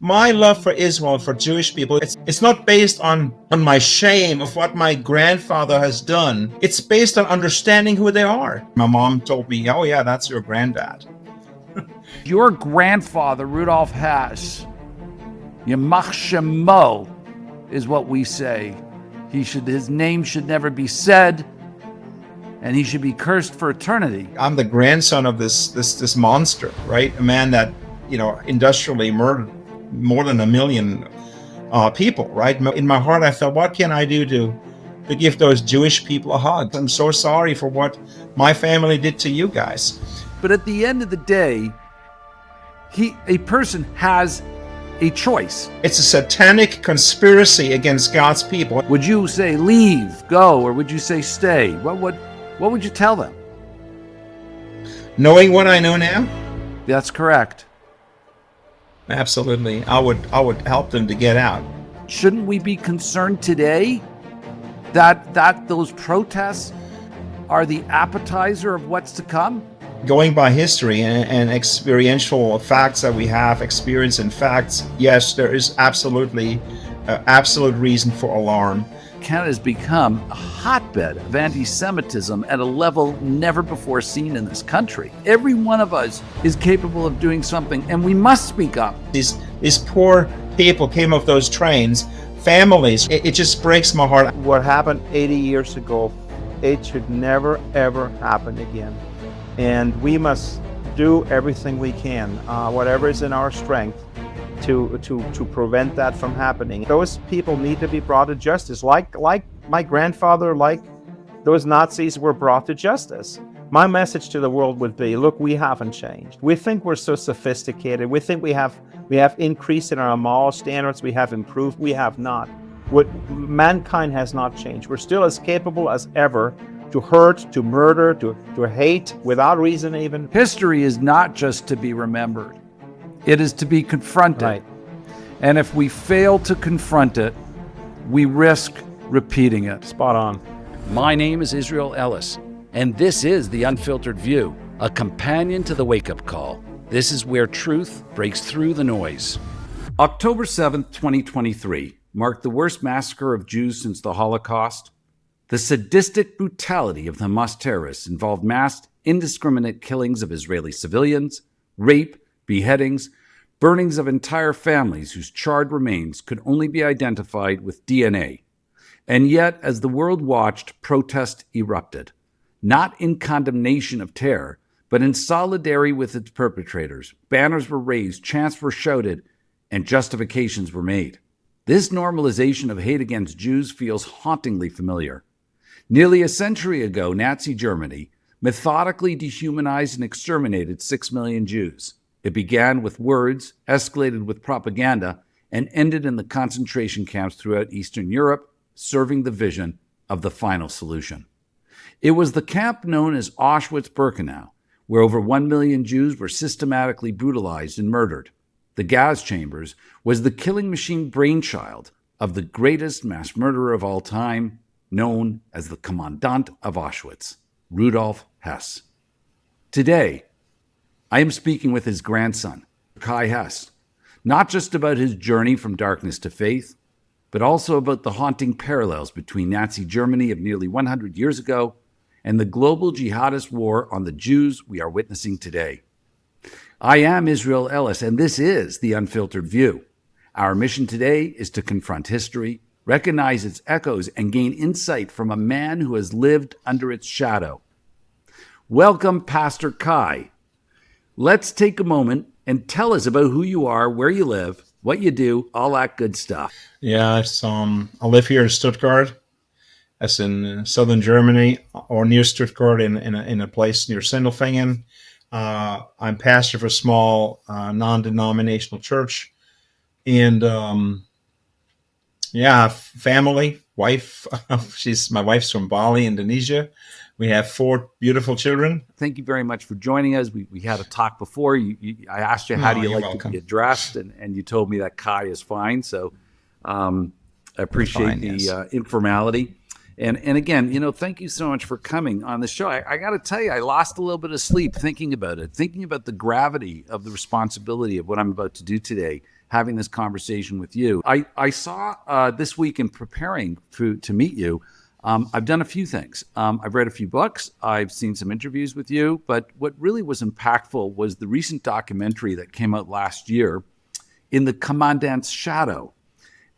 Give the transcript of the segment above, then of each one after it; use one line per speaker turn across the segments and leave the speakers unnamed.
My love for Israel, for Jewish people, it's not based on my shame of what my grandfather has done. It's based on understanding who they are. My mom told me, oh yeah, that's your granddad.
Your grandfather, Rudolf Höss, Yamach Shemo, is what we say. His name should never be said, and he should be cursed for eternity.
I'm the grandson of this monster, right? A man that, industrially murdered more than 1 million people, right? In my heart, I thought, what can I do to give those Jewish people a hug? I'm so sorry for what my family did to you guys.
But at the end of the day, a person has a choice.
It's a satanic conspiracy against God's people.
Would you say leave, go, or would you say stay? What would you tell them?
Knowing what I know now?
That's correct.
Absolutely. I would help them to get out.
Shouldn't we be concerned today that those protests are the appetizer of what's to come?
Going by history and experiential facts that we have, experience and facts, yes, there is absolute reason for alarm.
Canada has become a hotbed of anti-Semitism at a level never before seen in this country. Every one of us is capable of doing something, and we must speak up.
These poor people came off those trains, families. It just breaks my heart.
What happened 80 years ago, it should never, ever happen again. And we must do everything we can, whatever is in our strength, to prevent that from happening. Those people need to be brought to justice, like my grandfather, like those Nazis were brought to justice. My message to the world would be, look, we haven't changed. We think we're so sophisticated. We think we have increased in our moral standards. We have improved. We have not. Mankind has not changed. We're still as capable as ever to hurt, to murder, to hate without reason even.
History is not just to be remembered. It is to be confronted.
Right.
And if we fail to confront it, we risk repeating it.
Spot on.
My name is Israel Ellis, and this is The Unfiltered View, a companion to the wake-up call. This is where truth breaks through the noise.
October 7th, 2023 marked the worst massacre of Jews since the Holocaust. The sadistic brutality of the Hamas terrorists involved mass, indiscriminate killings of Israeli civilians, rape, beheadings, burnings of entire families whose charred remains could only be identified with DNA. And yet, as the world watched, protest erupted, not in condemnation of terror, but in solidarity with its perpetrators. Banners were raised, chants were shouted, and justifications were made. This normalization of hate against Jews feels hauntingly familiar. Nearly a century ago, Nazi Germany methodically dehumanized and exterminated 6 million Jews. It began with words, escalated with propaganda, and ended in the concentration camps throughout Eastern Europe, serving the vision of the final solution. It was the camp known as Auschwitz-Birkenau, where over 1 million Jews were systematically brutalized and murdered. The gas chambers was the killing machine brainchild of the greatest mass murderer of all time, known as the Commandant of Auschwitz, Rudolf Höss. Today, I am speaking with his grandson, Kai Höss, not just about his journey from darkness to faith, but also about the haunting parallels between Nazi Germany of nearly 100 years ago and the global jihadist war on the Jews we are witnessing today. I am Israel Ellis, and this is The Unfiltered View. Our mission today is to confront history, recognize its echoes, and gain insight from a man who has lived under its shadow. Welcome, Pastor Kai. Let's take a moment and tell us about who you are, where you live, what you do, all that good stuff.
Yeah, I live here in Stuttgart, as in southern Germany, or near Stuttgart, in a place near Sindelfingen. I'm pastor of a small non-denominational church, and family, wife. My wife's from Bali, Indonesia. We have 4 beautiful children.
Thank you very much for joining us. We had a talk before. I asked you, how do you like
welcome.
to be addressed? And you told me that Kai is fine. So I appreciate
Fine,
the
yes.
informality. And again, thank you so much for coming on the show. I got to tell you, I lost a little bit of sleep thinking about it, thinking about the gravity of the responsibility of what I'm about to do today. having this conversation with you. I saw this week in preparing to meet you, I've done a few things. I've read a few books. I've seen some interviews with you. But what really was impactful was the recent documentary that came out last year, In the Commandant's Shadow,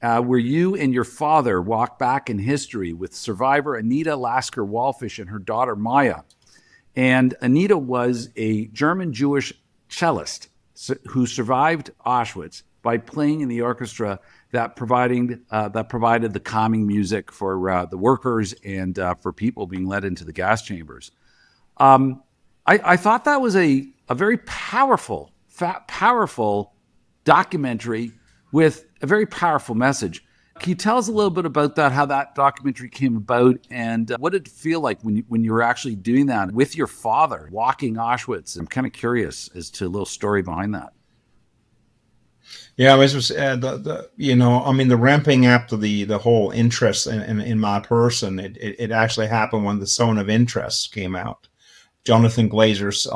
where you and your father walk back in history with survivor Anita Lasker-Wallfish and her daughter Maya. And Anita was a German Jewish cellist who survived Auschwitz by playing in the orchestra that provided the calming music for the workers and for people being led into the gas chambers. I thought that was a very powerful documentary with a very powerful message. Can you tell us a little bit about that, how that documentary came about, and what did it feel like when you were actually doing that with your father, walking Auschwitz? I'm kind of curious as to a little story behind that.
Yeah, it was the ramping up to the whole interest in my person. It actually happened when The Zone of Interest came out, Jonathan Glazer's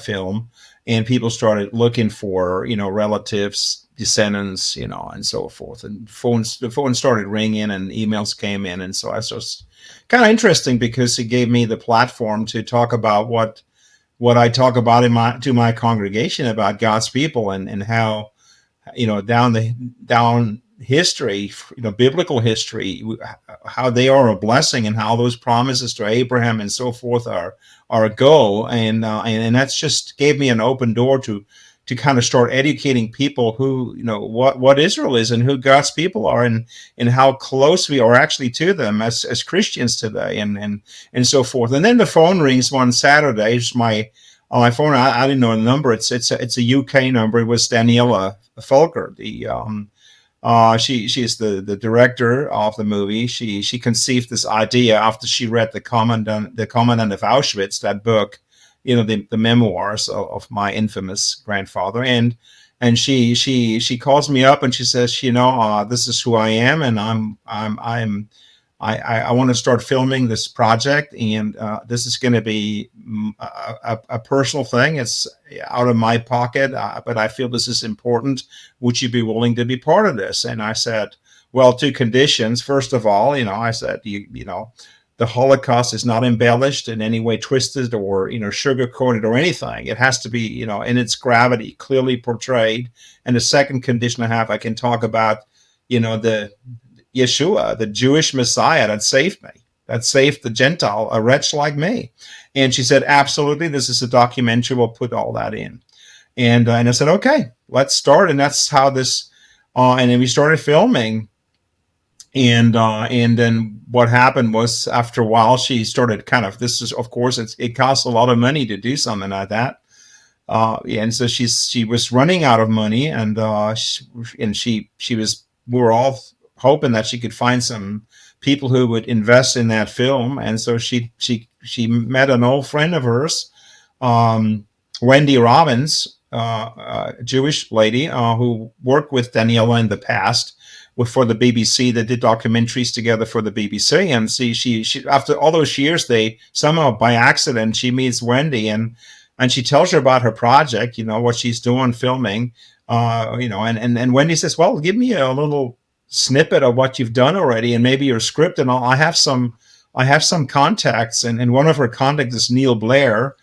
film, and people started looking for relatives, descendants, and so forth. And the phone started ringing, and emails came in, and so I was kind of interesting because it gave me the platform to talk about what I talk about to my congregation about God's people and how down history, biblical history, how they are a blessing and how those promises to Abraham and so forth are a go, and that's just gave me an open door to kind of start educating people who what Israel is and who God's people are and how close we are actually to them as Christians today and so forth. And then the phone rings one Saturday. It's my phone. I didn't know the number. It's a UK number. It was Daniela Folker, she's the director of the movie. She conceived this idea after she read the Commandant of Auschwitz, that book, the memoirs of my infamous grandfather, and she calls me up and she says, this is who I am, and I want to start filming this project, and this is going to be a personal thing. It's out of my pocket, but I feel this is important. Would you be willing to be part of this? And I said, well, two conditions. First of all, I said, the Holocaust is not embellished in any way, twisted or sugar-coated or anything. It has to be in its gravity, clearly portrayed. And the second condition I can talk about the Yeshua, the Jewish Messiah that saved me, that saved the Gentile, a wretch like me. And she said, absolutely, this is a documentary, we'll put all that in. And I said, okay, let's start. And that's how this, and then we started filming. And then what happened was, after a while, she started of course, it costs a lot of money to do something like that. And so she was running out of money, and we were all hoping that she could find some people who would invest in that film. And so she met an old friend of hers, Wendy Robbins, a Jewish lady who worked with Daniela in the past for the BBC. They did documentaries together for the BBC. And she after all those years, they somehow by accident, she meets Wendy and she tells her about her project, what she's doing, filming, and Wendy says, well, give me a little snippet of what you've done already and maybe your script, and I have some contacts, and one of her contacts is Neil Blair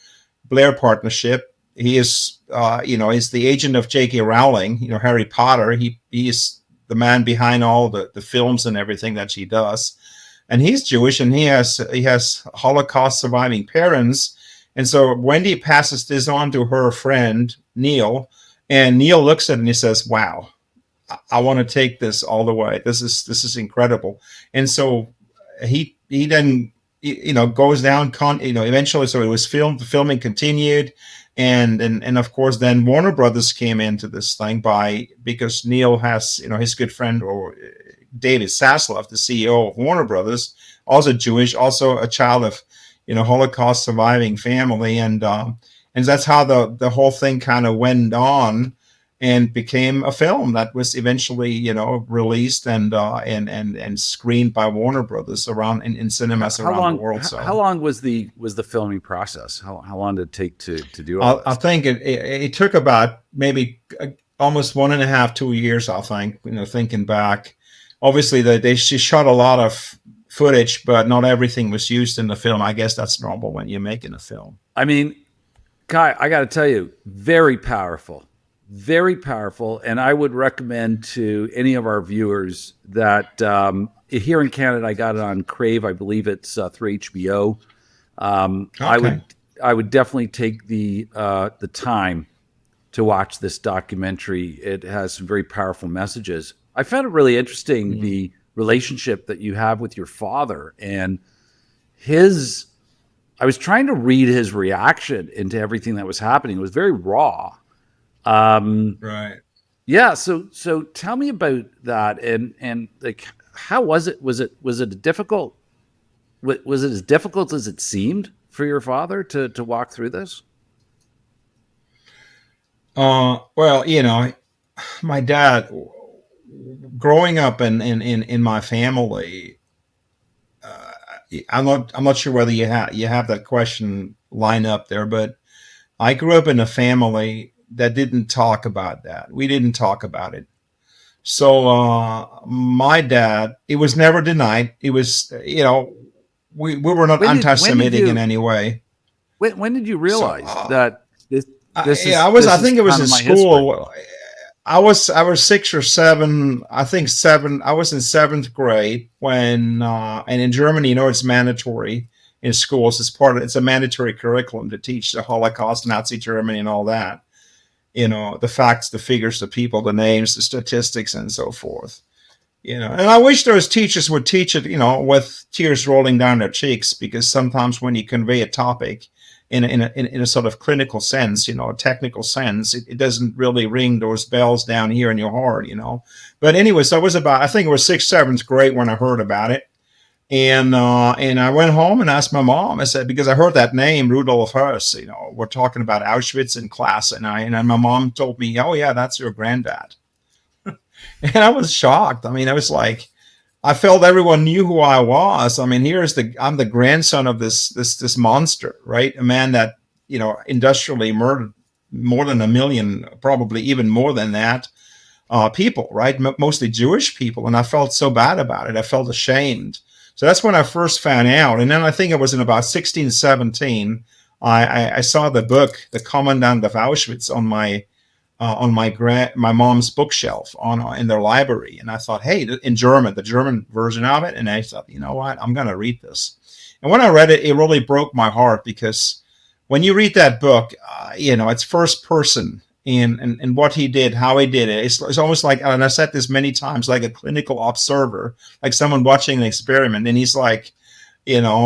Partnership. He is he's the agent of J.K. Rowling, Harry Potter. He is the man behind all the films and everything that she does, and he's Jewish, and he has Holocaust surviving parents. And so Wendy passes this on to her friend Neil, and Neil looks at it and he says, wow, I want to take this all the way. This is incredible. And so he then goes down. Eventually, so it was filmed. The filming continued, and of course, then Warner Brothers came into this thing because Neil has his good friend or David Zaslav, the CEO of Warner Brothers, also Jewish, also a child of Holocaust surviving family, and that's how the whole thing kind of went on and became a film that was eventually, released and screened by Warner Brothers around in cinemas around the world. So
how long was the filming process? How long did it take to do all this?
I think it took about maybe almost 1.5, 2 years, I think. Thinking back, obviously she shot a lot of footage, but not everything was used in the film. I guess that's normal when you're making a film.
I mean, Kai, I got to tell you, very powerful, very powerful. And I would recommend to any of our viewers that here in Canada, I got it on Crave. I believe it's through HBO.
Okay.
I would definitely take the time to watch this documentary. It has some very powerful messages. I found it really interesting, the relationship that you have with your father and his. I was trying to read his reaction into everything that was happening. It was very raw.
Right.
Yeah. So tell me about that, and like, how was it? Was it a difficult? Was it as difficult as it seemed for your father to walk through this?
Well, my dad, growing up in my family, I'm not sure whether you have that question line up there, but I grew up in a family that didn't talk about that. We didn't talk about it. So my dad, it was never denied. It was, we were not anti-Semitic in any way.
When did you
So
realize that this
yeah,
is
I
this is
think it was
kind
in
of my history?
school. I was 6 or 7. I think 7. I was in 7th grade when, and in Germany, it's mandatory in schools. It's a mandatory curriculum to teach the Holocaust, Nazi Germany, and all that. The facts, the figures, the people, the names, the statistics, and so forth. And I wish those teachers would teach it, with tears rolling down their cheeks, because sometimes when you convey a topic in a sort of clinical sense, a technical sense, it doesn't really ring those bells down here in your heart. But anyway, so I think it was 6th, 7th grade when I heard about it. And I went home and asked my mom. I said, because I heard that name, Rudolf Höss, we're talking about Auschwitz in class. And my mom told me, oh yeah, that's your granddad. And I was shocked. I mean, I was like, I felt everyone knew who I was. I mean, I'm the grandson of this monster, right? A man that, industrially murdered more than 1 million, probably even more than that, people, right? Mostly Jewish people. And I felt so bad about it. I felt ashamed. So that's when I first found out. And then I think it was in about 16, 17, I saw the book, The Commandant of Auschwitz, on my mom's bookshelf in their library. And I thought, hey, in German, the German version of it. And I thought, you know what, I'm going to read this. And when I read it, it really broke my heart, because when you read that book, it's first person, and what he did, how he did it. It's almost like, and I said this many times, like a clinical observer, like someone watching an experiment, and he's like, telling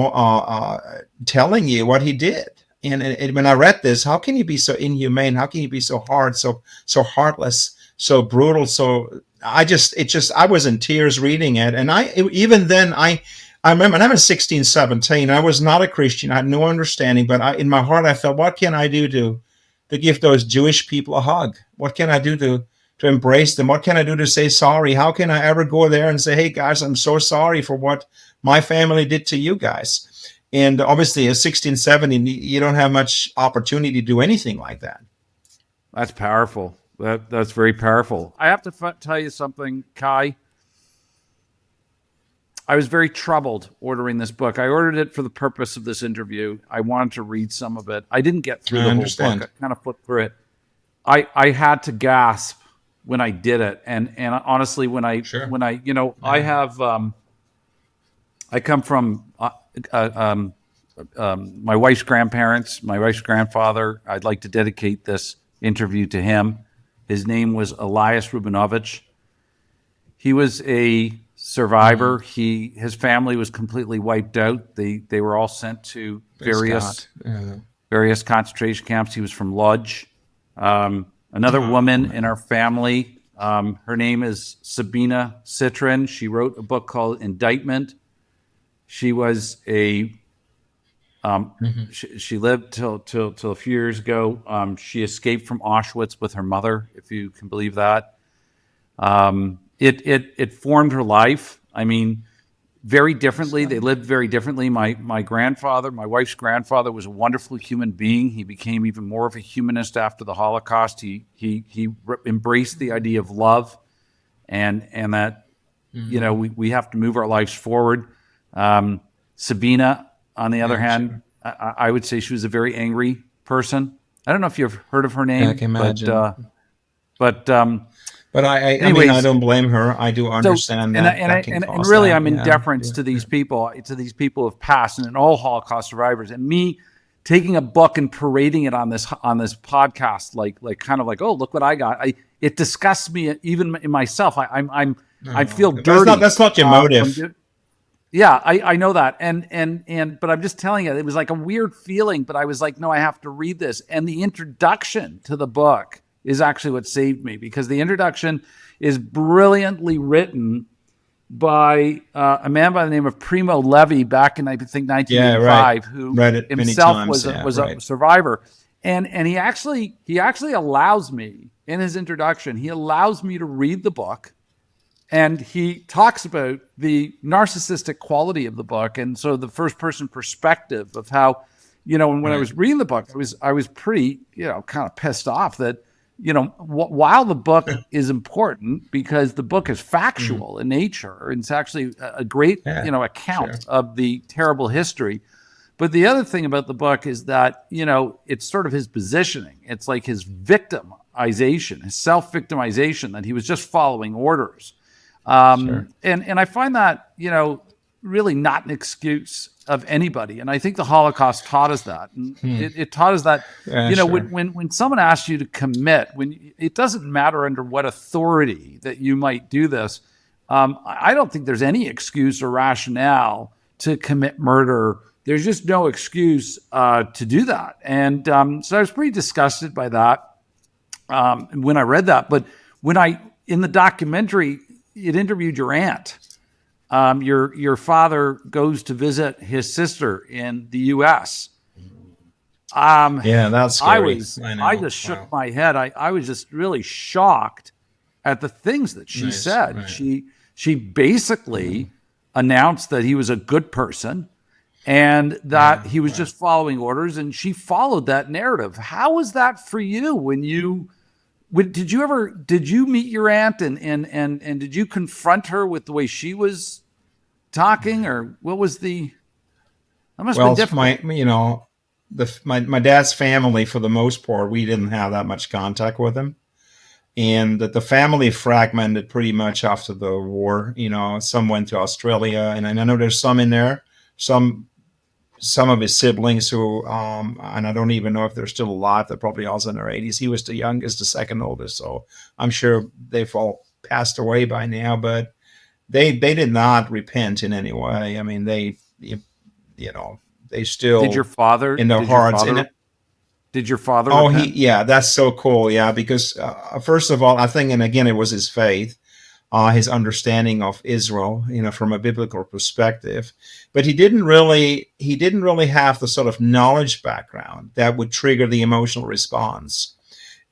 you what he did. And when I read this, how can you be so inhumane? How can you be so hard, so heartless, so brutal? So I was in tears reading it. And even then, I remember when I was 16, 17, I was not a Christian. I had no understanding, but in my heart, I felt, what can I do to give those Jewish people a hug? What can I do to embrace them? What can I do to say sorry? How can I ever go there and say, hey guys, I'm so sorry for what my family did to you guys? And obviously, at 16, 17, you don't have much opportunity to do anything like that.
That's powerful. That's very powerful. I have to tell you something, Kai. I was very troubled ordering this book. I ordered it for the purpose of this interview. I wanted to read some of it. I didn't get through the whole book. I kind of flipped through it. I had to gasp when I did it, and honestly, when I I have I come from my wife's grandparents, my wife's grandfather. I'd like to dedicate this interview to him. His name was Elias Rubinovich. He was a survivor. His family was completely wiped out. They were all sent to various concentration camps. He was from Lodz. Another woman in our family, her name is Sabina Citrin. She wrote a book called Indictment. She was she lived till a few years ago. She escaped from Auschwitz with her mother, if you can believe that. It formed her life. I mean, very differently. They lived very differently. My grandfather, my wife's grandfather, was a wonderful human being. He became even more of a humanist after the Holocaust. He embraced the idea of love, and that we have to move our lives forward. Sabina, on the other hand, I would say she was a very angry person. I don't know if you've heard of her name.
I can imagine.
But
I mean, I don't blame her. I do understand that.
And really, I'm in deference to these people, who have passed, and all Holocaust survivors. And me taking a book and parading it on this podcast, like, oh, look what I got. It disgusts me even in myself. I feel dirty.
That's not your motive.
Yeah, I know that. But I'm just telling you, it was like a weird feeling, but I was like, no, I have to read this. And the introduction to the book is actually what saved me, because the introduction is brilliantly written by a man by the name of Primo Levi back in, I think, 1985, who himself was a survivor. And he actually allows me, in his introduction, he allows me to read the book. And he talks about the narcissistic quality of the book, and so the first-person perspective of how, when I was reading the book, I was pretty, kind of pissed off that, while the book is important because the book is factual in nature, and it's actually a great, account of the terrible history. But the other thing about the book is that, it's sort of his positioning. It's like his victimization, his self-victimization, that he was just following orders. And I find that, really not an excuse of anybody. And I think the Holocaust taught us that. And it taught us that, when someone asks you to commit, it doesn't matter under what authority that you might do this. I don't think there's any excuse or rationale to commit murder. There's just no excuse to do that. And so I was pretty disgusted by that when I read that. But in the documentary, it interviewed your aunt. Your father goes to visit his sister in the U.S.
That's scary.
I just shook my head. I was just really shocked at the things that she said. Right. She basically announced that he was a good person and that he was just following orders, and she followed that narrative. How was that for you when you? Did you meet your aunt and did you confront her with the way she was talking, or what was that must have been difficult.
My dad's family, for the most part, we didn't have that much contact with him, and that the family fragmented pretty much after the war. Some went to Australia, and I know there's some in there, some of his siblings who, and I don't even know if they're still alive. They're probably also in their 80s. He was the youngest, the second oldest. So I'm sure they've all passed away by now, but they did not repent in any way. I mean, they still,
did your father,
in their hearts.
Did your father?
Oh,
repent?
That's so cool. Yeah. Because first of all, I think, and again, it was his faith. His understanding of Israel, from a biblical perspective, but he didn't really have the sort of knowledge background that would trigger the emotional response.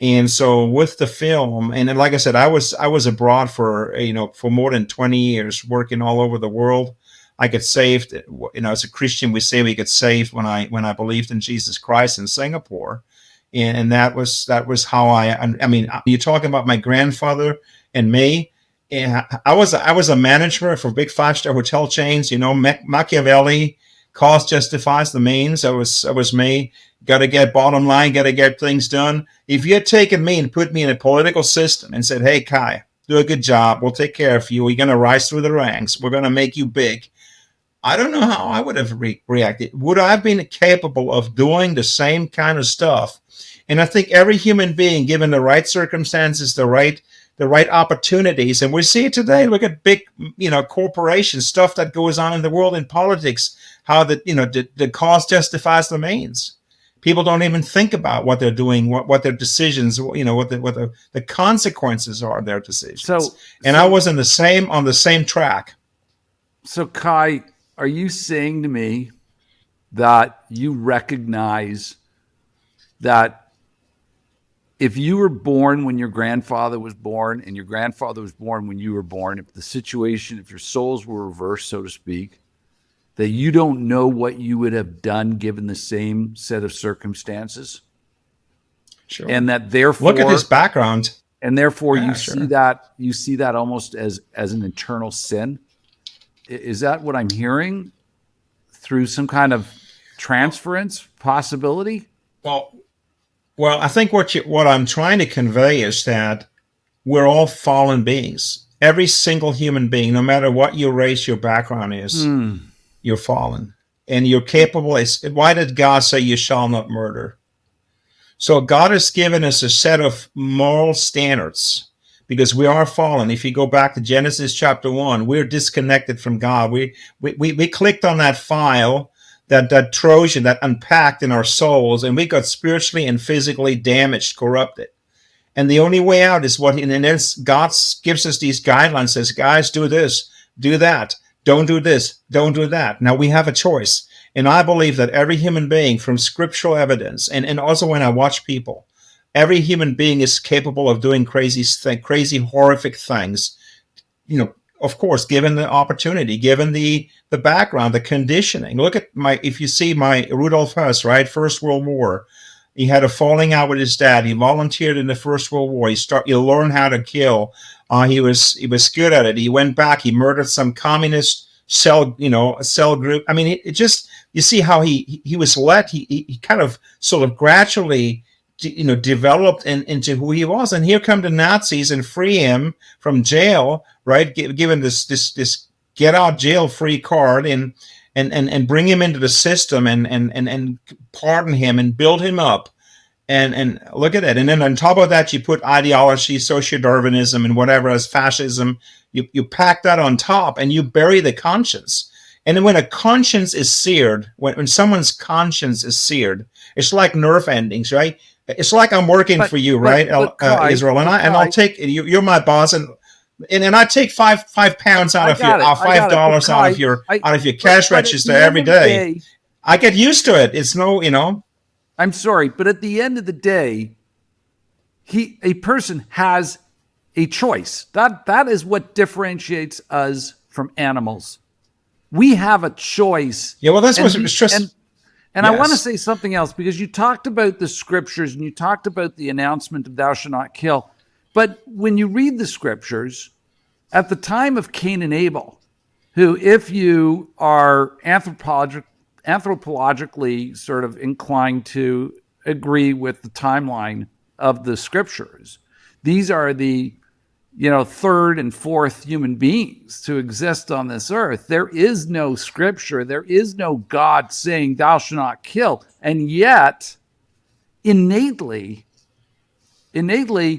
And so with the film, and like I said, I was abroad for more than 20 years, working all over the world. I get saved, as a Christian, we say we get saved when I believed in Jesus Christ in Singapore, and that was how I mean, you're talking about my grandfather and me. Yeah, I was a manager for big 5-star hotel chains. Machiavelli, cost justifies the means. That was me. Got to get bottom line. Got to get things done. If you had taken me and put me in a political system and said, "Hey, Kai, do a good job. We'll take care of you. We're going to rise through the ranks. We're going to make you big," I don't know how I would have reacted. Would I have been capable of doing the same kind of stuff? And I think every human being, given the right circumstances, the right opportunities, and we see it today. Look at big, corporations, stuff that goes on in the world in politics, how the cause justifies the means. People don't even think about what they're doing, what their decisions, what the consequences are of their decisions. I was on the same track.
So Kai, are you saying to me that you recognize that if you were born when your grandfather was born and your grandfather was born when you were born, if the situation, if your souls were reversed, so to speak, that you don't know what you would have done given the same set of circumstances?
Sure.
And that therefore,
look at his background.
And therefore
Yeah,
you see that almost as an eternal sin. Is that what I'm hearing through some kind of transference possibility?
Well, I think what I'm trying to convey is that we're all fallen beings. Every single human being, no matter what your race, your background is, you're fallen. And you're capable. Why did God say you shall not murder? So God has given us a set of moral standards because we are fallen. If you go back to Genesis chapter 1, we're disconnected from God. We clicked on that file, that Trojan that unpacked in our souls, and we got spiritually and physically damaged, corrupted. And the only way out is God gives us these guidelines, says, guys, do this, do that, don't do this, don't do that. Now we have a choice. And I believe that every human being, from scriptural evidence, and also when I watch people, every human being is capable of doing crazy, horrific things. Of course, given the opportunity, given the background, the conditioning. Look at if you see my Rudolf Höss, right? First World War. He had a falling out with his dad. He volunteered in the First World War. He learned how to kill. He was good at it. He went back. He murdered some communist cell group. I mean, it just, you see how he was he kind of sort of gradually, developed into who he was. And here come the Nazis and free him from jail, right? Given this get out jail free card and bring him into the system and pardon him and build him up. And look at it. And then on top of that, you put ideology, socio-Darwinism, and whatever as fascism. You pack that on top and you bury the conscience. And then when a conscience is seared, when someone's conscience is seared, it's like nerve endings, right? It's like I'm working for you, right, Israel? And I'll take you're my boss, and I take five pounds out of your $5 out of your cash register every day. I get used to it. It's
I'm sorry, but at the end of the day, a person has a choice. That is what differentiates us from animals. We have a choice.
Yeah, well, that's what it's just.
And yes. I want to say something else, because you talked about the scriptures and you talked about the announcement of thou shalt not kill. But when you read the scriptures, at the time of Cain and Abel, who, if you are anthropologically sort of inclined to agree with the timeline of the scriptures, these are the third and fourth human beings to exist on this earth. There is no scripture. There is no God saying thou shalt not kill. And yet, innately, Cain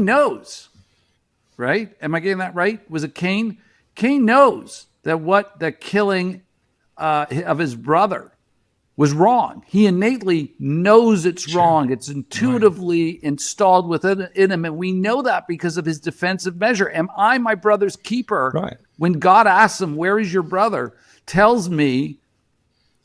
knows, right? Am I getting that right? Was it Cain? Cain knows that killing of his brother was wrong. He innately knows it's wrong. It's intuitively installed within him. And we know that because of his defensive measure. Am I my brother's keeper?
Right.
When God asks him, where is your brother? Tells me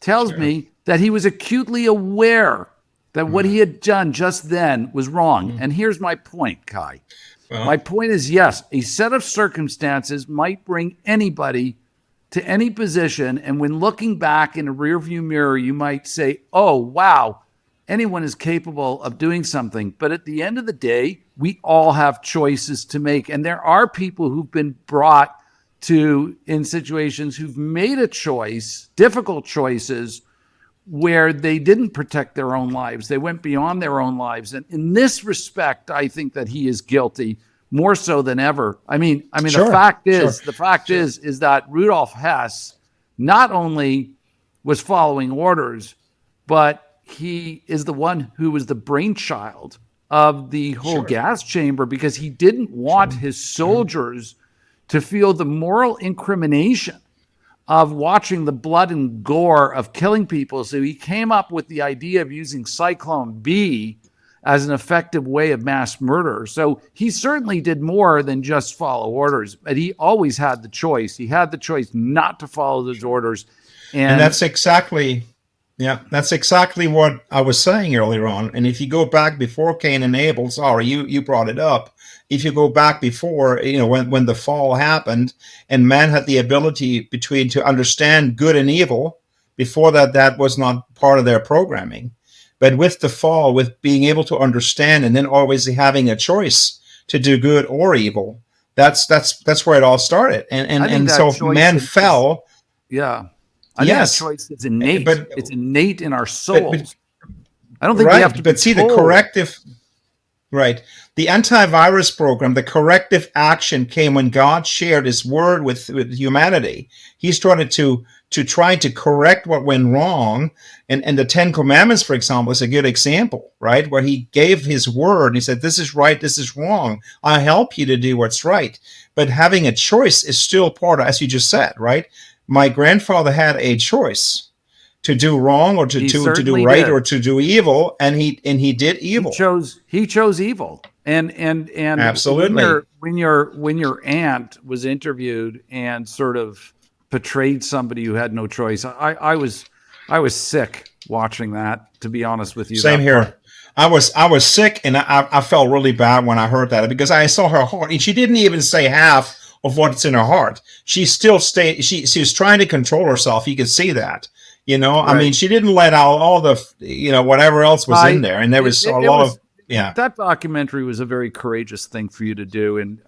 that he was acutely aware that what he had done just then was wrong. And here's my point, Kai. Well, my point is, yes, a set of circumstances might bring anybody to any position, and when looking back in a rearview mirror, you might say, oh, wow, anyone is capable of doing something. But at the end of the day, we all have choices to make. And there are people who've been brought to, in situations, who've made a choice, difficult choices, where they didn't protect their own lives. They went beyond their own lives. And in this respect, I think that he is guilty. More so than ever. I mean,
sure,
the fact is that Rudolf Höss not only was following orders, but he is the one who was the brainchild of the whole gas chamber, because he didn't want his soldiers to feel the moral incrimination of watching the blood and gore of killing people. So he came up with the idea of using Cyclone B as an effective way of mass murder. So he certainly did more than just follow orders, but he always had the choice. He had the choice not to follow those orders.
And that's exactly Yeah, that's exactly what I was saying earlier on. And if you go back before Cain and Abel, sorry, you brought it up. If you go back before, when the fall happened and man had the ability to understand good and evil, before that was not part of their programming. But with the fall, with being able to understand and then always having a choice to do good or evil, that's where it all started. And so man fell.
Yeah. I think that
Yes,
choice is innate.
but
It's innate in our
but,
souls. I don't think we
right.
have to be
But see, the
told.
corrective, right? The antivirus program, the corrective action came when God shared His word with humanity. He started to try to correct what went wrong, and the Ten Commandments, for example, is a good example, right? Where He gave His word and He said, "This is right, this is wrong. I help you to do what's right." But having a choice is still part of, as you just said, right? My grandfather had a choice to do wrong or to
He
do
certainly
right
did.
or to do evil, and he did evil.
He chose evil. And
Absolutely.
when your aunt was interviewed and sort of portrayed somebody who had no choice, I was sick watching that, to be honest with you.
Same here. I was sick, and I felt really bad when I heard that, because I saw her heart, and she didn't even say half of what's in her heart. She still stayed. She was trying to control herself. You could see that.
Right.
I mean, she didn't let out all the whatever else was in there, and there was a lot of. Yeah.
That documentary was a very courageous thing for you to do, and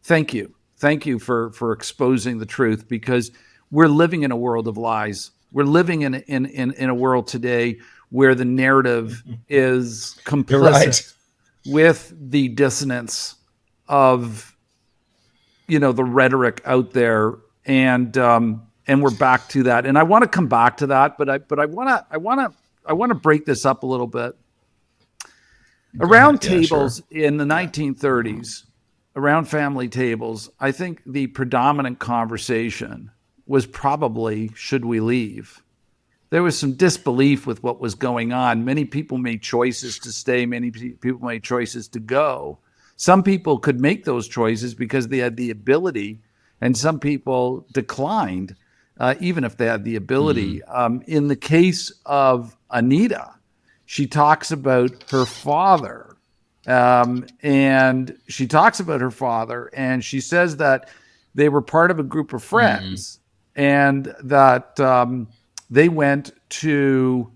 thank you for exposing the truth, because we're living in a world of lies. We're living in a world today where the narrative is complicit with the dissonance of the rhetoric out there, and we're back to that. And I want to come back to that, but I want to break this up a little bit. Around tables in the 1930s, around family tables, I think the predominant conversation was probably, should we leave? There was some disbelief with what was going on. Many people made choices to stay. Many people made choices to go. Some people could make those choices because they had the ability, and some people declined, even if they had the ability. In the case of Anita, she talks about her father, and she says that they were part of a group of friends, and that they went to,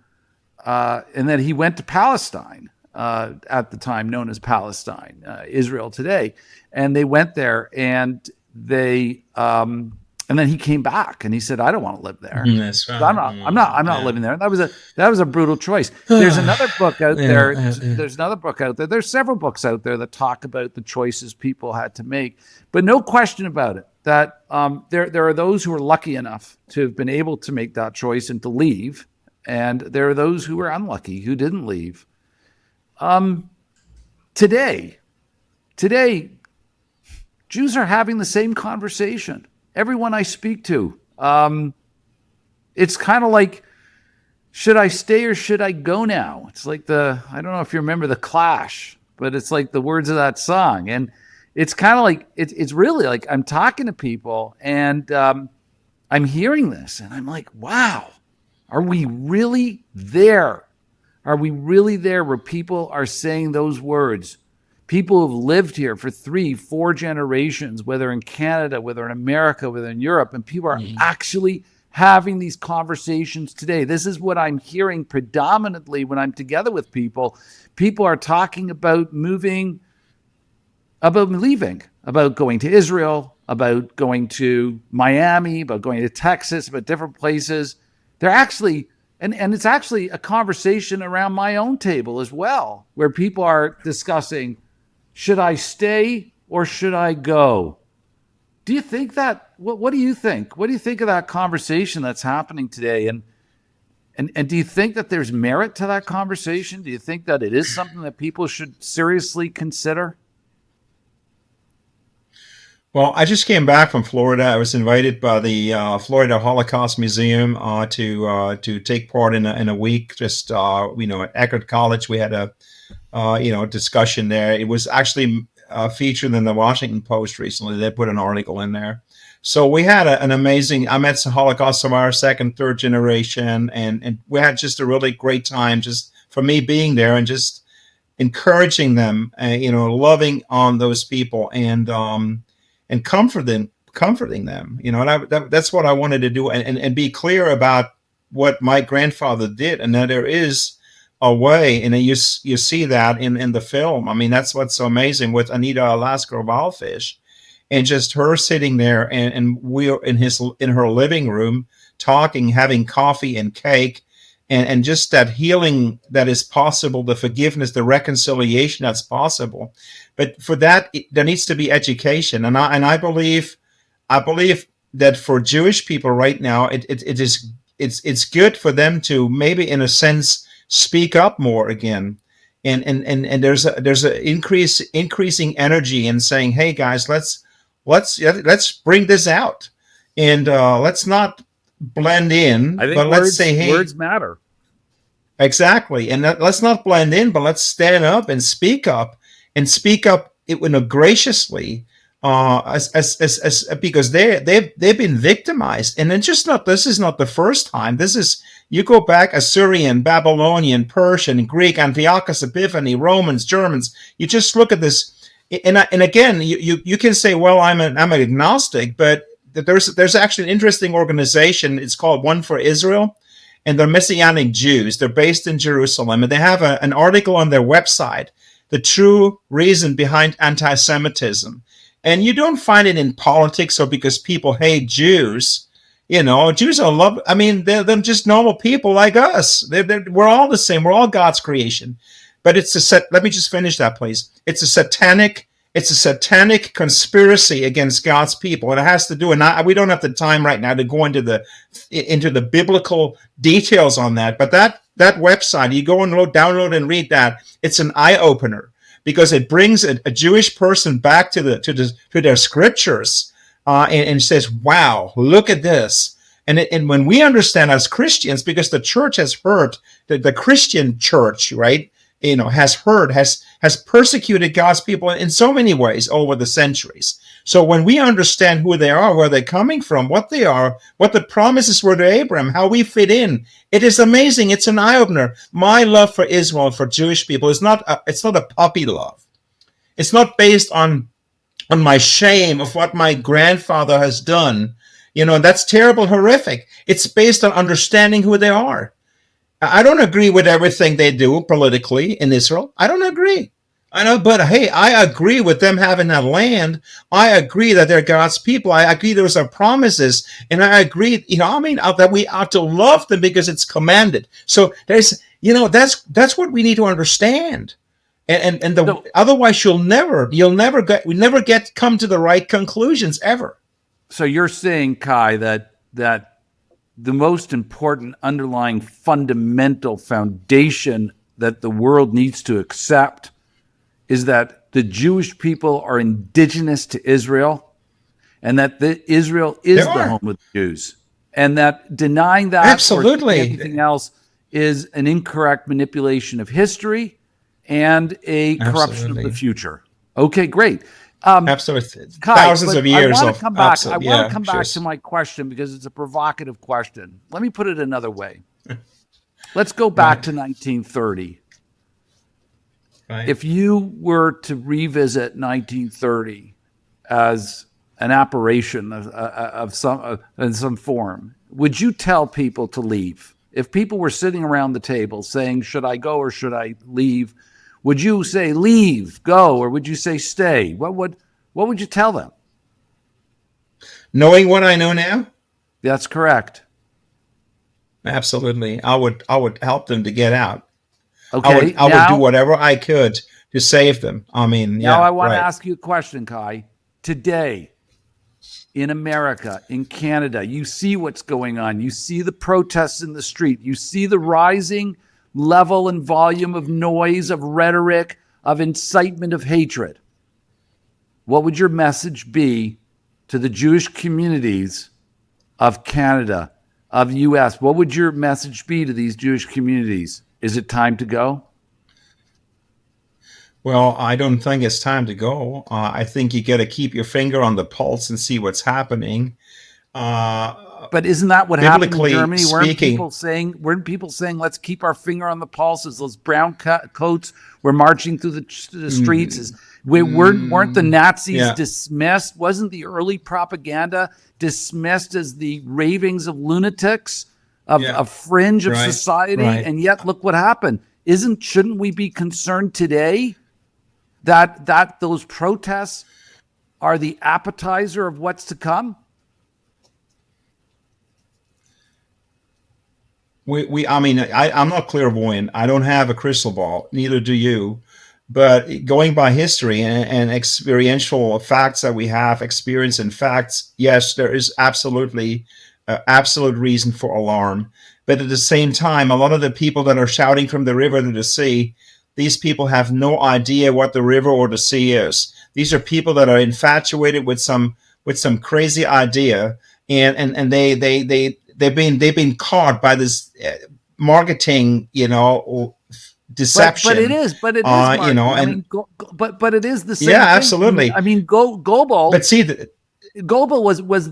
and that he went to Palestine, at the time known as Palestine, Israel today, and they went there, and they, and then he came back and he said, "I don't want to live there.
That's right.
I'm not living there." That was a brutal choice. There's another book out there. There's another book out there. There's several books out there that talk about the choices people had to make, but no question about it that there are those who are lucky enough to have been able to make that choice and to leave, and there are those who were unlucky who didn't leave. Today, Jews are having the same conversation. Everyone I speak to, it's kind of like, should I stay or should I go now? It's like I don't know if you remember The Clash, but it's like the words of that song. And it's kind of like, it's really like I'm talking to people, and I'm hearing this, and I'm like, wow, are we really there? Are we really there where people are saying those words? People who've lived here for 3-4 generations, whether in Canada, whether in America, whether in Europe, and people are actually having these conversations today. This is what I'm hearing predominantly when I'm together with people. People are talking about moving, about leaving, about going to Israel, about going to Miami, about going to Texas, about different places. They're actually, and it's actually a conversation around my own table as well, where people are discussing, should I stay or should I go? Do you think that, what do you think? What do you think of that conversation that's happening today? And do you think that there's merit to that conversation? Do you think that it is something that people should seriously consider?
Well, I just came back from Florida. I was invited by the Florida Holocaust Museum to take part in a week. Just at Eckerd College, we had a discussion there. It was actually featured in the Washington Post recently. They put an article in there. So we had an amazing, I met some Holocaust survivors, second, third generation, and we had just a really great time just for me being there and just encouraging them, loving on those people and comforting them, and that's what I wanted to do and be clear about what my grandfather did, and that there is a way, and you see that in the film. I mean, that's what's so amazing with Anita Alaska Wildfish, and just her sitting there, and we're in her living room talking, having coffee and cake, and just that healing that is possible, the forgiveness, the reconciliation that's possible. But for that, there needs to be education, and I believe that for Jewish people right now, it's good for them to maybe in a sense speak up more again, and there's a increasing energy in saying, hey guys, let's bring this out, and let's not blend in, but let's say, hey,
words matter.
Exactly, and let's not blend in, but let's stand up and speak up graciously, as because they've been victimized, and it's just not. This is not the first time. This is, you go back, Assyrian, Babylonian, Persian, Greek, Antiochus Epiphanes, Romans, Germans. You just look at this, and again, you can say, well, I'm an agnostic, but there's actually an interesting organization. It's called One for Israel, and they're Messianic Jews. They're based in Jerusalem, and they have an article on their website, The True Reason Behind Antisemitism. And you don't find it in politics or because people hate Jews. Jews are they're just normal people like us. We're all the same. We're all God's creation. But let me just finish that, please. It's a satanic conspiracy against God's people. And it has to do, and we don't have the time right now to go into the biblical details on that. But that website, you go and download and read that. It's an eye opener, because it brings a Jewish person back to their scriptures, and says, wow, look at this. And when we understand as Christians, because the church has hurt, the Christian church, right, has persecuted God's people in so many ways over the centuries. So when we understand who they are, where they're coming from, what they are, what the promises were to Abraham, how we fit in, it is amazing. It's an eye-opener. My love for Israel, for Jewish people, it's not a puppy love. It's not based on my shame of what my grandfather has done. That's terrible, horrific. It's based on understanding who they are. I don't agree with everything they do politically in Israel. I don't agree. I know, but hey, I agree with them having that land. I agree that they're God's people. I agree there are promises, and I agree, that we ought to love them because it's commanded. So there's, that's what we need to understand. Otherwise we never come to the right conclusions ever.
So you're saying, Kai, that the most important underlying fundamental foundation that the world needs to accept is that the Jewish people are indigenous to Israel, and that Israel is the home of the Jews, and that denying that
absolutely
or anything else is an incorrect manipulation of history and a corruption of the future. Okay, great.
Absolutely,
Kai,
thousands of years.
I want to come back. I want to come back to my question because it's a provocative question. Let me put it another way. Let's go back to 1930.
Right.
If you were to revisit 1930 as an apparition of some form, would you tell people to leave? If people were sitting around the table saying, should I go or should I leave? Would you say leave, go, or would you say stay? What would you tell them?
Knowing what I know now?
That's correct.
Absolutely. I would help them to get out.
Okay.
I would do whatever I could to save them. I mean,
now I want to ask you a question, Kai. Today, in America, in Canada, you see what's going on. You see the protests in the street. You see the rising level and volume of noise, of rhetoric, of incitement of hatred. What would your message be to the Jewish communities of Canada, of the U.S.? What would your message be to these Jewish communities? Is it time to go?
Well, I don't think it's time to go. I think you got to keep your finger on the pulse and see what's happening.
But isn't that what happened in
Biblically
Germany?
speaking,
Weren't people saying, let's keep our finger on the pulse as those brown coats were marching through the streets? Weren't the Nazis
yeah,
dismissed? Wasn't the early propaganda dismissed as the ravings of lunatics, of
yeah,
a fringe of
right,
society?
right.
And yet, look what happened. Shouldn't we be concerned today that those protests are the appetizer of what's to come?
I mean, I'm not clairvoyant. I don't have a crystal ball. Neither do you. But going by history and experiential facts that we have, experience and facts, yes, there is absolutely absolute reason for alarm. But at the same time, a lot of the people that are shouting from the river to the sea, these people have no idea what the river or the sea is. These are people that are infatuated with some crazy idea, and they've been caught by this marketing, deception.
But it is marketing.
And
but it is the same
yeah,
thing.
absolutely.
I mean, Goebbels.
But see,
Goebbels was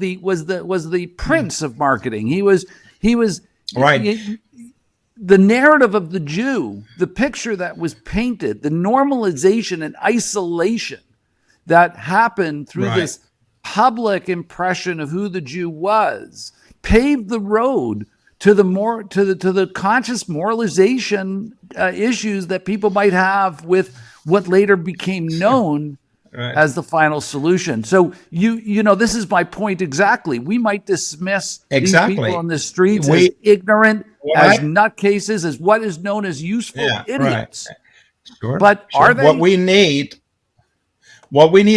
the prince of marketing. He was
right.
The narrative of the Jew, the picture that was painted, the normalization and isolation that happened through this public impression of who the Jew was, paved the road to the conscious moralization issues that people might have with what later became known as the final solution. So this is my point exactly. We might dismiss these people on the streets as ignorant, as nutcases, as what is known as useful idiots.
Right. Sure.
But are they?
What we need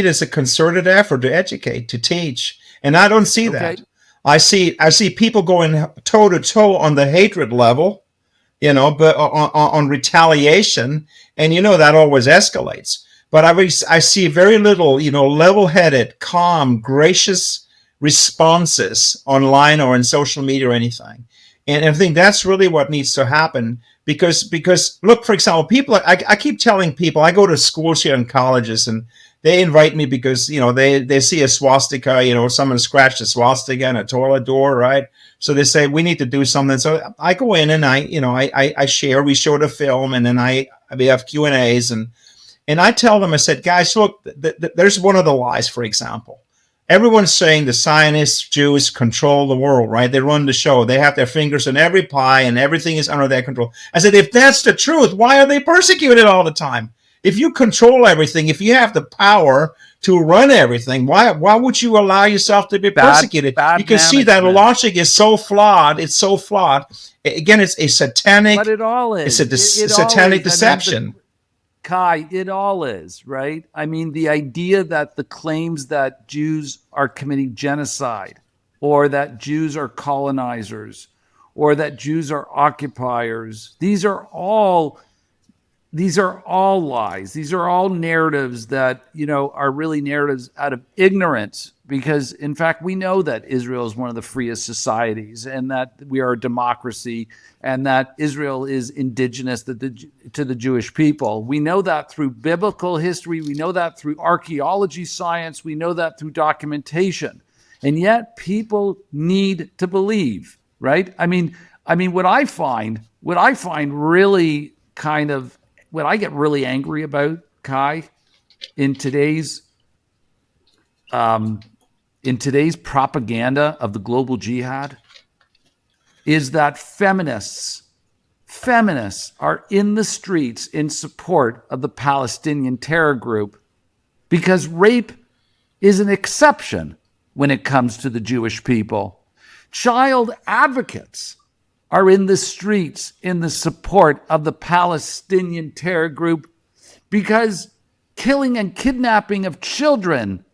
is a concerted effort to educate, to teach, and I don't see that. I see people going toe to toe on the hatred level, but on retaliation, and that always escalates. But I see very little, level-headed, calm, gracious responses online or in social media or anything. And I think that's really what needs to happen because look, for example, people, I keep telling people, I go to schools here and colleges, and they invite me because, they see a swastika, someone scratched a swastika in a toilet door, right? So they say, we need to do something. So I go in and I share, we show the film, and then we have Q&As, and I tell them, I said, guys, look, there's one of the lies, for example. Everyone's saying the Zionist Jews control the world, right? They run the show. They have their fingers in every pie and everything is under their control. I said, if that's the truth, why are they persecuted all the time? If you control everything, if you have the power to run everything, why would you allow yourself to be persecuted? You can see that logic is so flawed. It's so flawed. Again, it's a satanic. But it all is. It's a satanic deception.
Kai, it all is, right? I mean, the idea that the claims that Jews are committing genocide, or that Jews are colonizers, or that Jews are occupiers, these are all lies. These are all narratives that, are really narratives out of ignorance, because in fact, we know that Israel is one of the freest societies, and that we are a democracy, and that Israel is indigenous to the Jewish people. We know that through biblical history. We know that through archaeology science. We know that through documentation. And yet people need to believe, right? I mean, what I find really kind of, what I get really angry about, Kai, in today's propaganda of the global jihad, is that feminists are in the streets in support of the Palestinian terror group because rape is an exception when it comes to the Jewish people. Child advocates are in the streets in the support of the Palestinian terror group because killing and kidnapping of children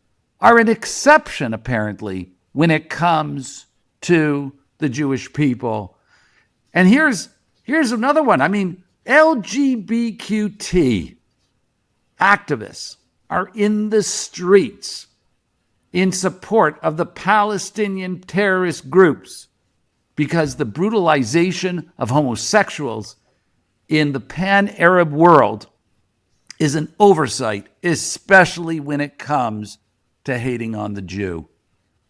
are an exception, apparently, when it comes to the Jewish people. And here's another one. I mean, LGBTQ activists are in the streets in support of the Palestinian terrorist groups because the brutalization of homosexuals in the pan-Arab world is an oversight, especially when it comes to hating on the Jew.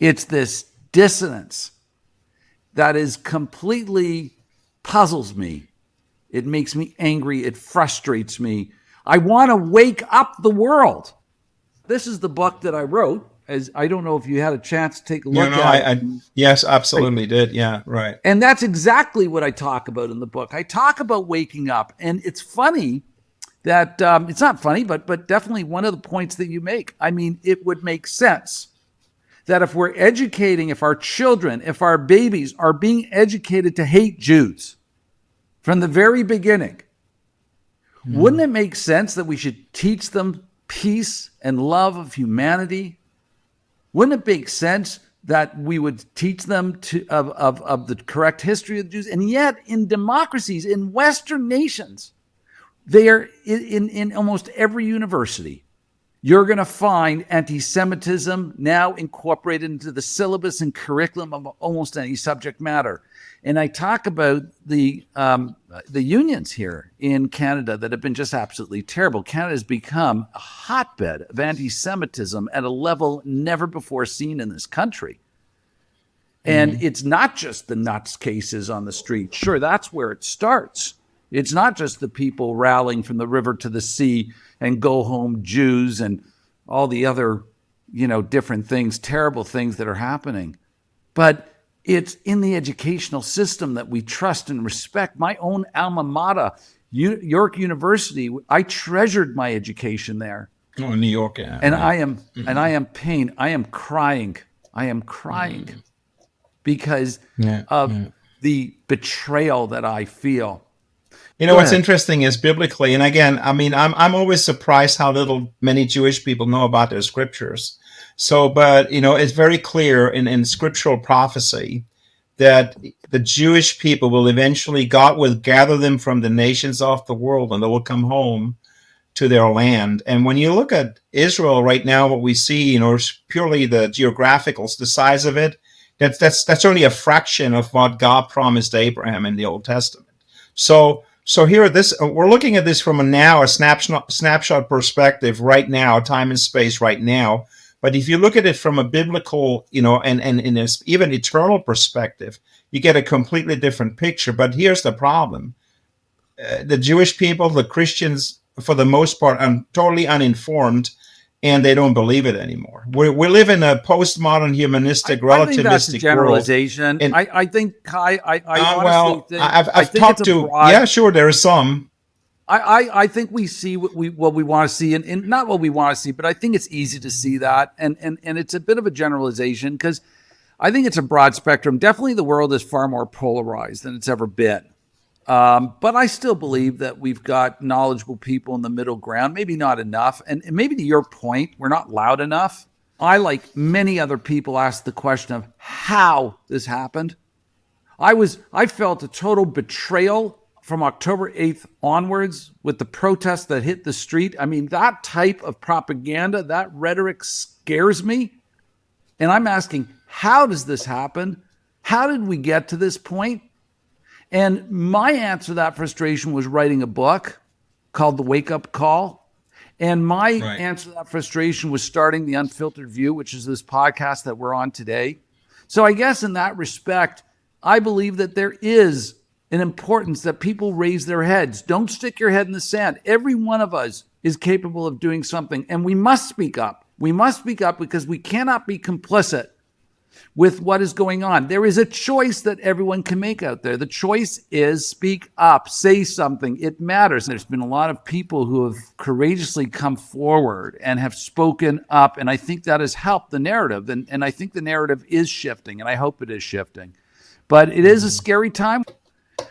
It's this dissonance that is completely puzzles me. It makes me angry. It frustrates me. I want to wake up the world. This is the book that I wrote. As I don't know if you had a chance to take a look at it.
Yes, absolutely did. Yeah, right.
And that's exactly what I talk about in the book. I talk about waking up. And it's funny that, it's not funny, but definitely one of the points that you make. I mean, it would make sense that if we're educating, if our children, if our babies are being educated to hate Jews from the very beginning, wouldn't it make sense that we should teach them peace and love of humanity? Wouldn't it make sense that we would teach them of the correct history of the Jews? And yet in democracies, in Western nations, they are in almost every university, you're going to find anti-Semitism now incorporated into the syllabus and curriculum of almost any subject matter. And I talk about the unions here in Canada that have been just absolutely terrible. Canada has become a hotbed of anti-Semitism at a level never before seen in this country. And it's not just the nuts cases on the street. Sure, that's where it starts. It's not just the people rallying from the river to the sea and go home Jews and all the other, different things, terrible things that are happening. But it's in the educational system that we trust and respect. My own alma mater, York University, I treasured my education there.
Oh, New York, yeah.
And I am pained. I am crying. Because of the betrayal that I feel.
What's interesting is biblically, and again, I mean, I'm always surprised how many Jewish people know about their scriptures. So, but, it's very clear in scriptural prophecy that the Jewish people will eventually, God will gather them from the nations of the world and they will come home to their land. And when you look at Israel right now, what we see, is purely the geographical, the size of it, that's only a fraction of what God promised Abraham in the Old Testament. So here, we're looking at this from a snapshot perspective right now, time and space right now. But if you look at it from a biblical, and in an even eternal perspective, you get a completely different picture. But here's the problem. The Jewish people, the Christians, for the most part, are totally uninformed, and they don't believe it anymore. We live in a postmodern, humanistic, relativistic
I think that's a generalization.
world.
I think, Kai,
I've talked to, sure, there are some.
I think we see what we want to see, and not what we want to see, but I think it's easy to see that, and it's a bit of a generalization because I think it's a broad spectrum. Definitely, the world is far more polarized than it's ever been, but I still believe that we've got knowledgeable people in the middle ground. Maybe not enough, and maybe to your point, we're not loud enough. I, like many other people, asked the question of how this happened. I felt a total betrayal from October 8th onwards with the protests that hit the street. I mean, that type of propaganda, that rhetoric scares me. And I'm asking, how does this happen? How did we get to this point? And my answer to that frustration was writing a book called The Wake Up Call. And my answer to that frustration was starting the Unfiltered View, which is this podcast that we're on today. So I guess in that respect, I believe that there is an importance that people raise their heads. Don't stick your head in the sand. Every one of us is capable of doing something, and we must speak up. We must speak up because we cannot be complicit with what is going on. There is a choice that everyone can make out there. The choice is speak up, say something. It matters. There's been a lot of people who have courageously come forward and have spoken up, and I think that has helped the narrative, and I think the narrative is shifting, and I hope it is shifting. But it is a scary time.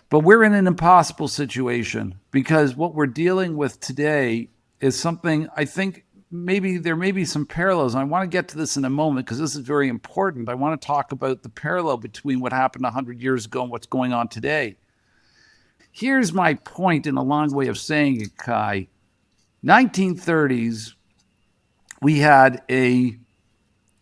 But we're in an impossible situation because what we're dealing with today is something I think there may be some parallels. And I want to get to this in a moment because this is very important. I want to talk about the parallel between what happened 100 years ago and what's going on today. Here's my point in a long way of saying it, Kai. 1930s, we had a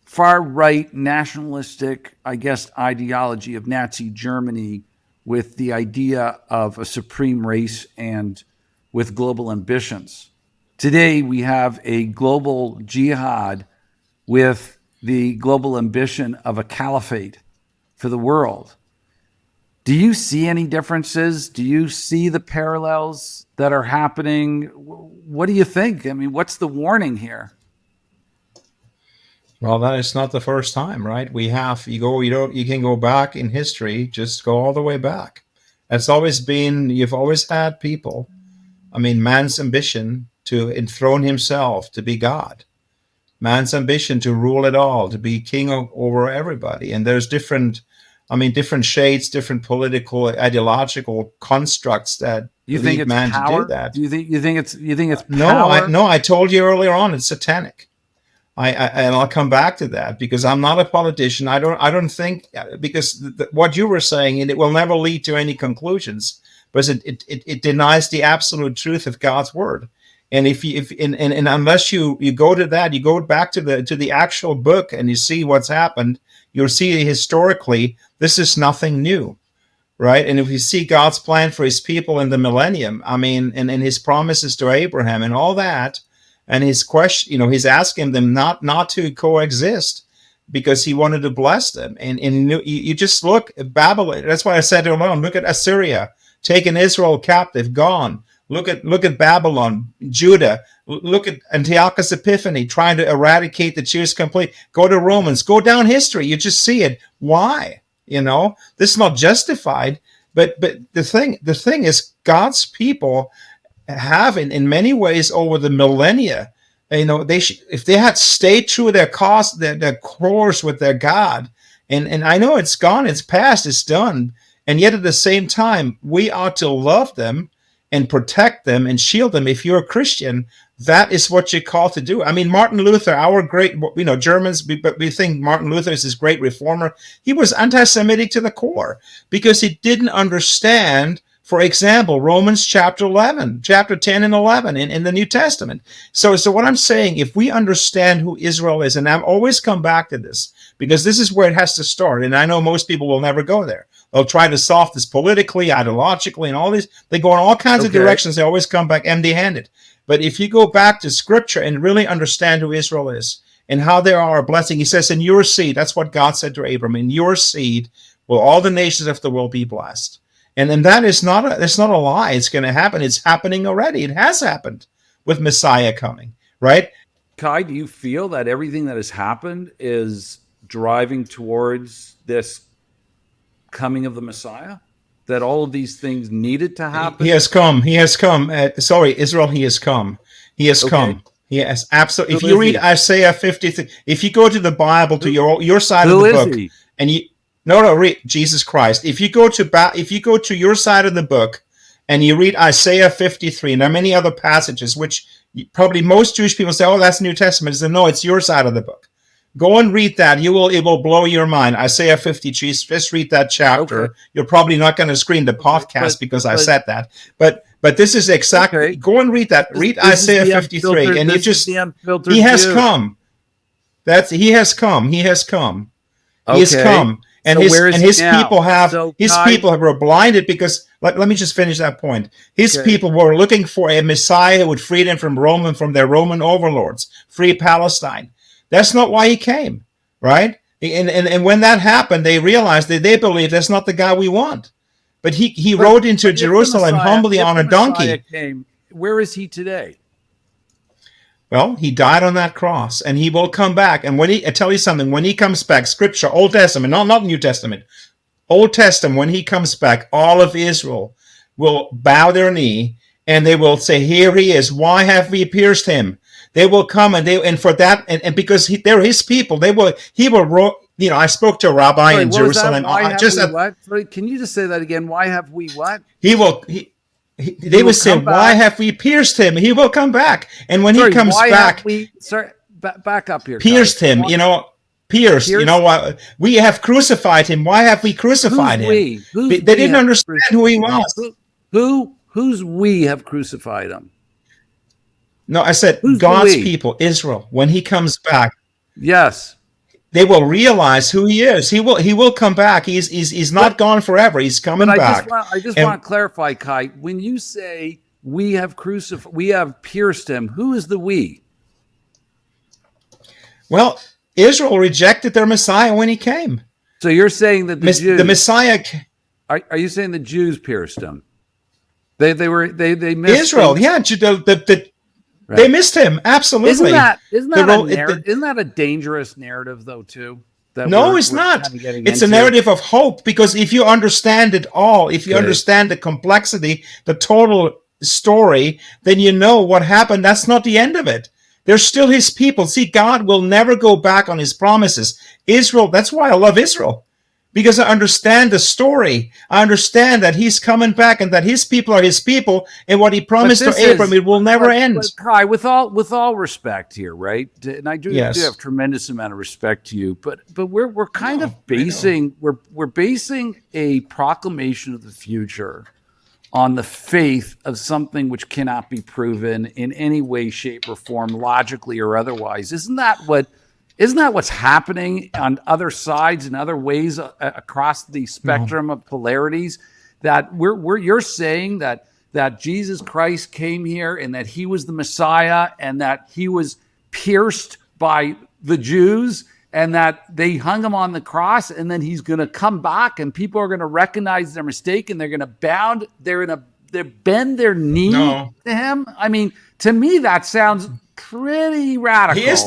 far-right nationalistic, ideology of Nazi Germany with the idea of a supreme race and with global ambitions. Today, we have a global jihad with the global ambition of a caliphate for the world. Do you see any differences? Do you see the parallels that are happening? What do you think? I mean, what's the warning here?
Well, that is not the first time, right? You can go back in history, just go all the way back. You've always had people. I mean, man's ambition to enthrone himself, to be God. Man's ambition to rule it all, to be king over everybody. And there's different shades, different political, ideological constructs that
You think
lead
it's
man
power?
to do that.
You think it's
No,
power?
I told you earlier on, it's satanic. And I'll come back to that because I'm not a politician. I don't think, because what you were saying, and it will never lead to any conclusions, but it denies the absolute truth of God's word. And unless you go to that, you go back to the actual book and you see what's happened, you'll see historically this is nothing new, right? And if you see God's plan for his people in the millennium, I mean, and his promises to Abraham and all that, and his question, he's asking them not to coexist because he wanted to bless them. And you just look at Babylon. That's why I said earlier on, look at Assyria, taking Israel captive, gone. Look at Babylon, Judah. Look at Antiochus Epiphanes trying to eradicate the Jews completely. Go to Romans. Go down history. You just see it. Why? This is not justified. But the thing is, God's people have in many ways over the millennia, if they had stayed true to their course with their God, and I know it's gone, it's past, it's done, and yet at the same time, we ought to love them and protect them and shield them. If you're a Christian, that is what you're called to do. I mean, Martin Luther, our great, Germans, we think Martin Luther is this great reformer. He was anti-Semitic to the core because he didn't understand, for example, Romans chapter 11, chapter 10 and 11 in the New Testament. So what I'm saying, if we understand who Israel is, and I've always come back to this, because this is where it has to start, and I know most people will never go there. They'll try to solve this politically, ideologically, and all these. They go in all kinds of directions. They always come back empty-handed. But if you go back to Scripture and really understand who Israel is and how they are a blessing, he says, in your seed, that's what God said to Abram, in your seed will all the nations of the world be blessed. And that is not a lie. It's going to happen. It's happening already. It has happened with Messiah coming, right?
Kai, do you feel that everything that has happened is driving towards this coming of the Messiah? That all of these things needed to happen?
He has come. He has come. Israel, he has come. He has come. He has absolutely. If you read Isaiah 53, if you go to the Bible, to your side of the book, and you read Jesus Christ. If you go to your side of the book and you read Isaiah 53, and there are many other passages which probably most Jewish people say, "Oh, that's New Testament." They say, no, it's your side of the book. Go and read that. It will blow your mind. Isaiah 53. Just read that chapter. Okay. You're probably not going to screen the podcast because I said that. But this is exactly. Okay. Go and read that. Read Isaiah 53, and he has come. He has come. He has come. Okay. He has come. And his people were blinded because, let me just finish that point. His people were looking for a Messiah who would free them from their Roman overlords, free Palestine. That's not why he came, right? And when that happened, they realized that they believed that's not the guy we want. But he rode into Jerusalem humbly on a donkey.
Where is he today?
Well, he died on that cross, and he will come back. And I tell you something, when he comes back, Scripture, Old Testament, not New Testament, Old Testament, when he comes back, all of Israel will bow their knee, and they will say, "Here he is. Why have we pierced him?" They will come and for that, and because they're his people, he will. I spoke to a rabbi in Jerusalem.
Can you just say that again? Why have we what?
They would say, "Why have we pierced him?" He will come back, and when he comes back,
back up here.
Pierced him, pierced. You know what? We have crucified him. Why have we crucified him? They didn't understand who he was.
Who's we have crucified him?
No, I said God's people, Israel. When he comes back,
yes,
they will realize who he is. He will come back. He's not gone forever. He's coming back.
I just want to clarify, Kai. When you say
we have pierced him. Who is the we?
Well, Israel rejected their Messiah when he came.
So you're saying that
the Messiah.
Are you saying the Jews pierced him? They missed
Israel.
him?
Yeah,
Right.
They missed him. Absolutely.
Isn't that a dangerous narrative though too?
No, it's not. It's a narrative of hope, because if you understand it all, if you understand the complexity, the total story, then you know what happened. That's not the end of it. They're still his people. See, God will never go back on his promises. Israel, that's why I love Israel, because I understand the story. I understand that he's coming back and that his people are his people, and what he promised to Abraham, it will never end.
Kai, with all respect here, right? And I do have tremendous amount of respect to you, but we're kind of basing we're basing a proclamation of the future on the faith of something which cannot be proven in any way, shape, or form, logically or otherwise. Isn't that what's happening on other sides and other ways across the spectrum of polarities? That you're saying that Jesus Christ came here and that he was the Messiah and that he was pierced by the Jews and that they hung him on the cross, and then he's going to come back and people are going to recognize their mistake and they're going to bend their knee to him. I mean, to me, that sounds pretty radical.
He's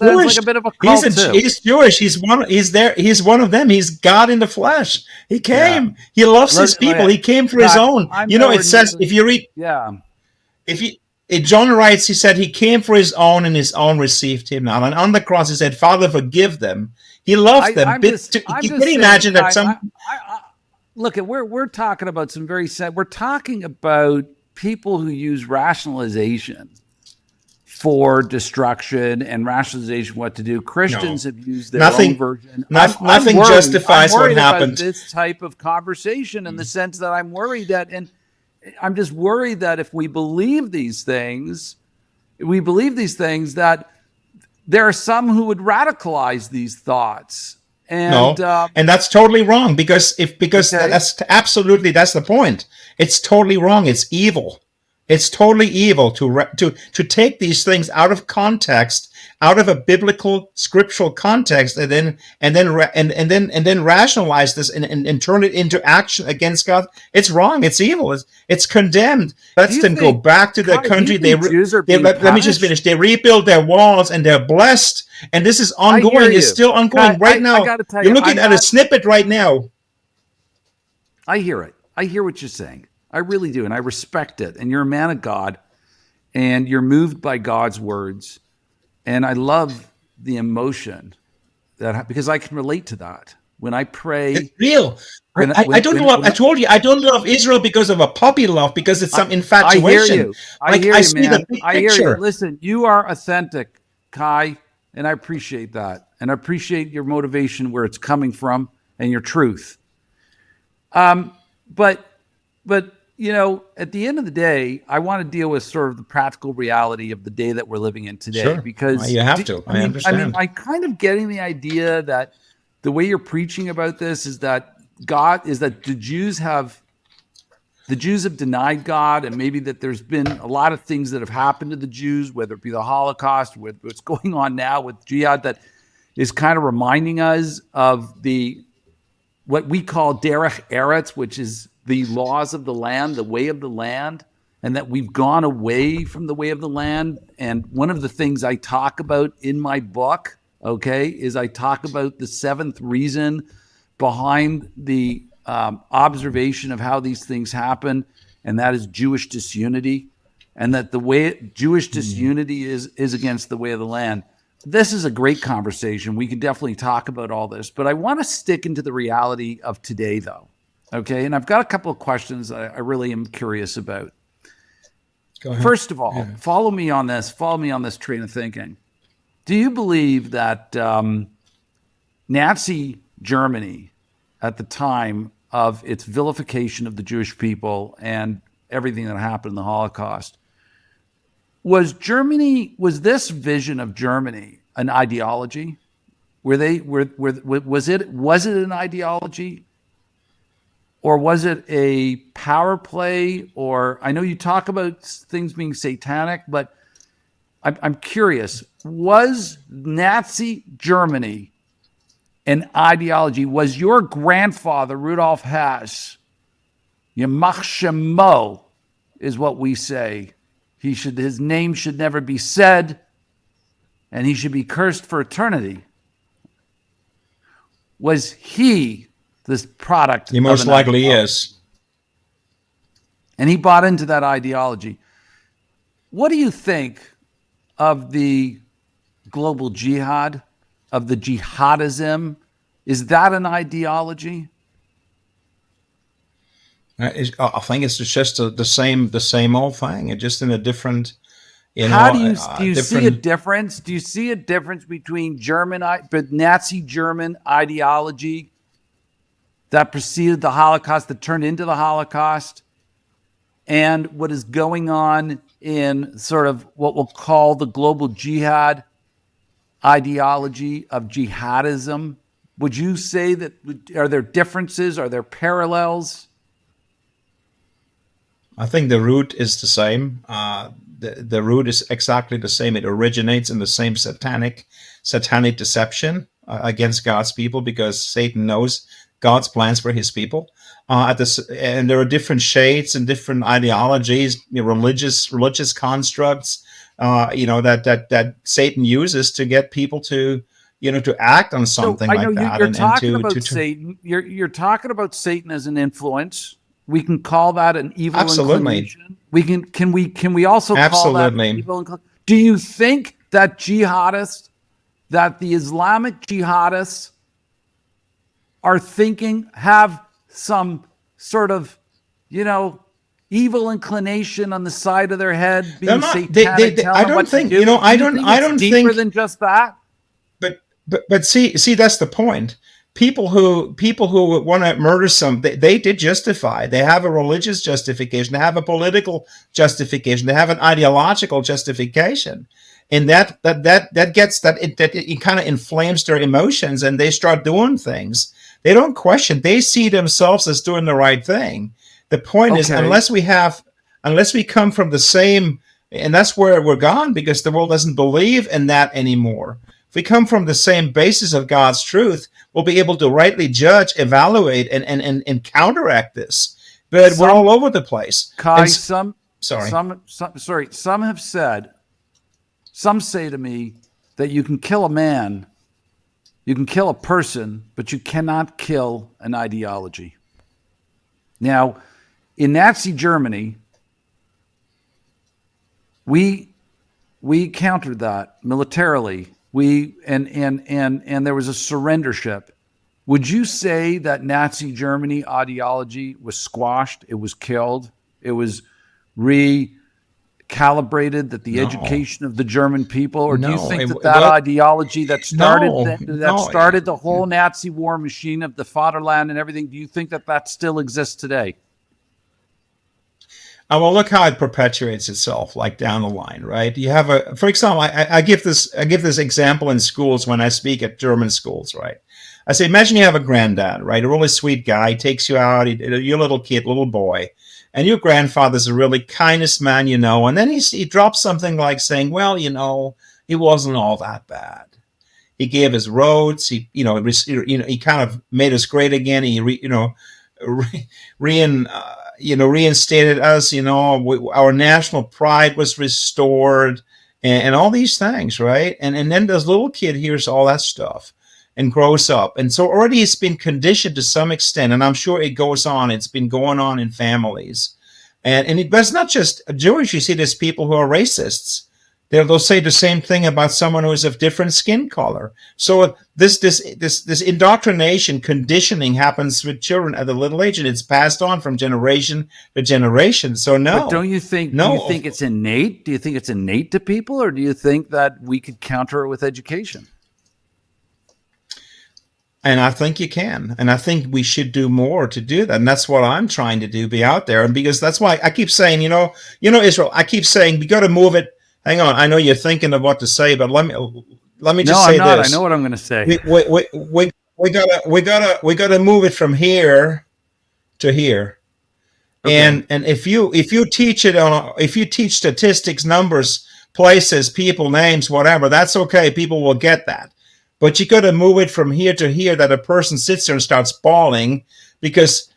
Jewish.
Like a bit of a cult
he's Jewish. He's one of them. He's God in the flesh. He came. Yeah. He loves his people. He came for his own. It says, if you read, John writes, he said he came for his own and his own received him not. And on the cross he said, Father, forgive them. He loves them. You can imagine that
look, we're talking about some very sad. We're talking about people who use rationalization for destruction and rationalization what to do. Christians have used their own version.
Nothing justifies what happened.
This type of conversation, in the sense that I'm worried that, and I'm just worried that if we believe these things, that there are some who would radicalize these thoughts. And
that's totally wrong, because that's absolutely, that's the point. It's totally wrong. It's evil. It's totally evil to take these things out of context, out of a biblical scriptural context, and then rationalize this and turn it into action against God. It's wrong. It's evil. It's condemned. Let them go back to their country. Let me just finish. They rebuild their walls and they're blessed. And this is ongoing. It's still ongoing right now. You're looking at a snippet right now.
I hear it. I hear what you're saying. I really do, and I respect it. And you're a man of God, and you're moved by God's words. And I love the emotion because I can relate to that. When I pray,
it's real. I don't love. I told you, I don't love Israel because of a puppy love, because it's some infatuation.
I hear you, man. The big picture. Listen, you are authentic, Kai, and I appreciate that, and I appreciate your motivation, where it's coming from, and your truth. But at the end of the day, I want to deal with sort of the practical reality of the day that we're living in today. Because
you have to. I understand.
I'm kind of getting the idea that the way you're preaching about this is that the Jews have denied God, and maybe that there's been a lot of things that have happened to the Jews, whether it be the Holocaust, with what's going on now with jihad, that is kind of reminding us of what we call derech eretz, which is the laws of the land, the way of the land, and that we've gone away from the way of the land. And one of the things I talk about in my book, is I talk about the seventh reason behind the observation of how these things happen, and that is Jewish disunity, and that the way Jewish disunity is against the way of the land. This is a great conversation. We can definitely talk about all this, but I want to stick into the reality of today, though. Okay, and I've got a couple of questions I really am curious about.
Go ahead.
First of all, follow me on this train of thinking. Do you believe that Nazi Germany, at the time of its vilification of the Jewish people and everything that happened in the Holocaust, was this vision of Germany an ideology? Was it an ideology? or was it a power play? Or I know you talk about things being satanic, but I'm curious, was Nazi Germany an ideology? Was your grandfather, Rudolf Höss, Yamach Shemo is what we say. His name should never be said, and he should be cursed for eternity. Was he this product?
He most likely is.
And he bought into that ideology. What do you think of the global jihad, of the jihadism? Is that an ideology?
I think it's just the same old thing. It's just in a different.
How do you see a difference? Do you see a difference between Nazi German ideology that preceded the Holocaust, that turned into the Holocaust, and what is going on in sort of what we'll call the global jihad ideology of jihadism? Would you say that, are there differences? Are there parallels?
I think the root is the same. The root is exactly the same. It originates in the same satanic deception against God's people, because Satan knows God's plans for his people. And there are different shades and different ideologies, religious constructs, that Satan uses to get people to act on something like that.
You're talking about Satan. You're talking about Satan as an influence. We can call that an evil inclination. Can we also call that an evil inclination? Do you think that the Islamic jihadists have some sort of, evil inclination on the side of their head, being satanic?
I don't think,
deeper than just that.
But see, that's the point. People who want to murder they did justify. They have a religious justification. They have a political justification. They have an ideological justification, and that it kind of inflames their emotions, and they start doing things. They don't question. They see themselves as doing the right thing. The point is, unless we come from the same, and that's where we're gone, because the world doesn't believe in that anymore. If we come from the same basis of God's truth, we'll be able to rightly judge, evaluate, and counteract this. But we're all over the place.
Kai, some say to me that you can kill a man, you can kill a person, but you cannot kill an ideology. Now, in Nazi Germany, we countered that militarily. And there was a surrender ship. Would you say that Nazi Germany ideology was squashed? It was killed? It was recalibrated, that the education of the German people? Or do you think that ideology that started the whole Nazi war machine of the Vaterland and everything, do you think that still exists today?
Well, look how it perpetuates itself, like down the line, right? You have for example, I give this example in schools when I speak at German schools, right? I say, imagine you have a granddad, right? A really sweet guy. He takes you out, you're a little boy, and your grandfather's a really kindest man, and then he drops something like saying, well, he wasn't all that bad. He gave us roads. He kind of made us great again. He reinstated us, our national pride was restored, and all these things, right? And then this little kid hears all that stuff and grows up. And so already he's been conditioned to some extent, and I'm sure it goes on. It's been going on in families. But it's not just Jewish. You see there's people who are racists. They'll say the same thing about someone who is of different skin color. So this indoctrination, conditioning happens with children at a little age, and it's passed on from generation to generation. So no.
But don't you think? No. Do you think it's innate? Do you think it's innate to people, or do you think that we could counter it with education?
And I think you can. And I think we should do more to do that. And that's what I'm trying to do, be out there. And because that's why I keep saying, Israel, I keep saying we got to move it. Hang on, I know you're thinking of what to say, but let me just say this. No, I'm not.
I know what I'm going to say.
We gotta move it from here to here.
Okay.
And if you teach it on, if you teach statistics, numbers, places, people, names, whatever, that's okay. People will get that. But you got to move it from here to here, that a person sits there and starts bawling because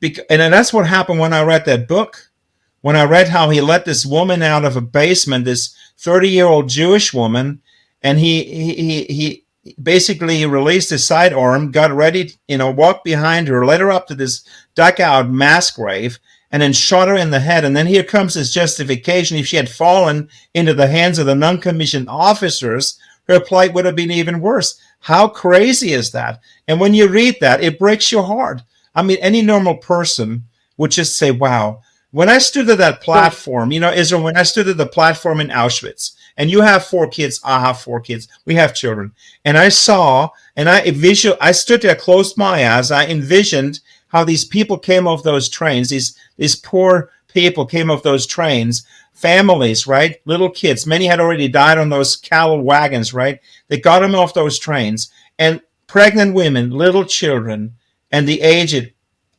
and that's what happened when I read that book. When I read how he let this woman out of a basement, this 30-year-old Jewish woman, and he basically released his sidearm, got ready, walked behind her, led her up to this dugout mass grave, and then shot her in the head. And then here comes his justification. If she had fallen into the hands of the non-commissioned officers, her plight would have been even worse. How crazy is that? And when you read that, it breaks your heart. I mean, any normal person would just say, wow. When I stood at that platform, Israel, when I stood at the platform in Auschwitz, and you have 4 kids, I have 4 kids, we have children, and I saw, and I stood there, closed my eyes, I envisioned how these people came off those trains, these poor people came off those trains, families, right, little kids, many had already died on those cattle wagons, right, they got them off those trains, and pregnant women, little children, and the aged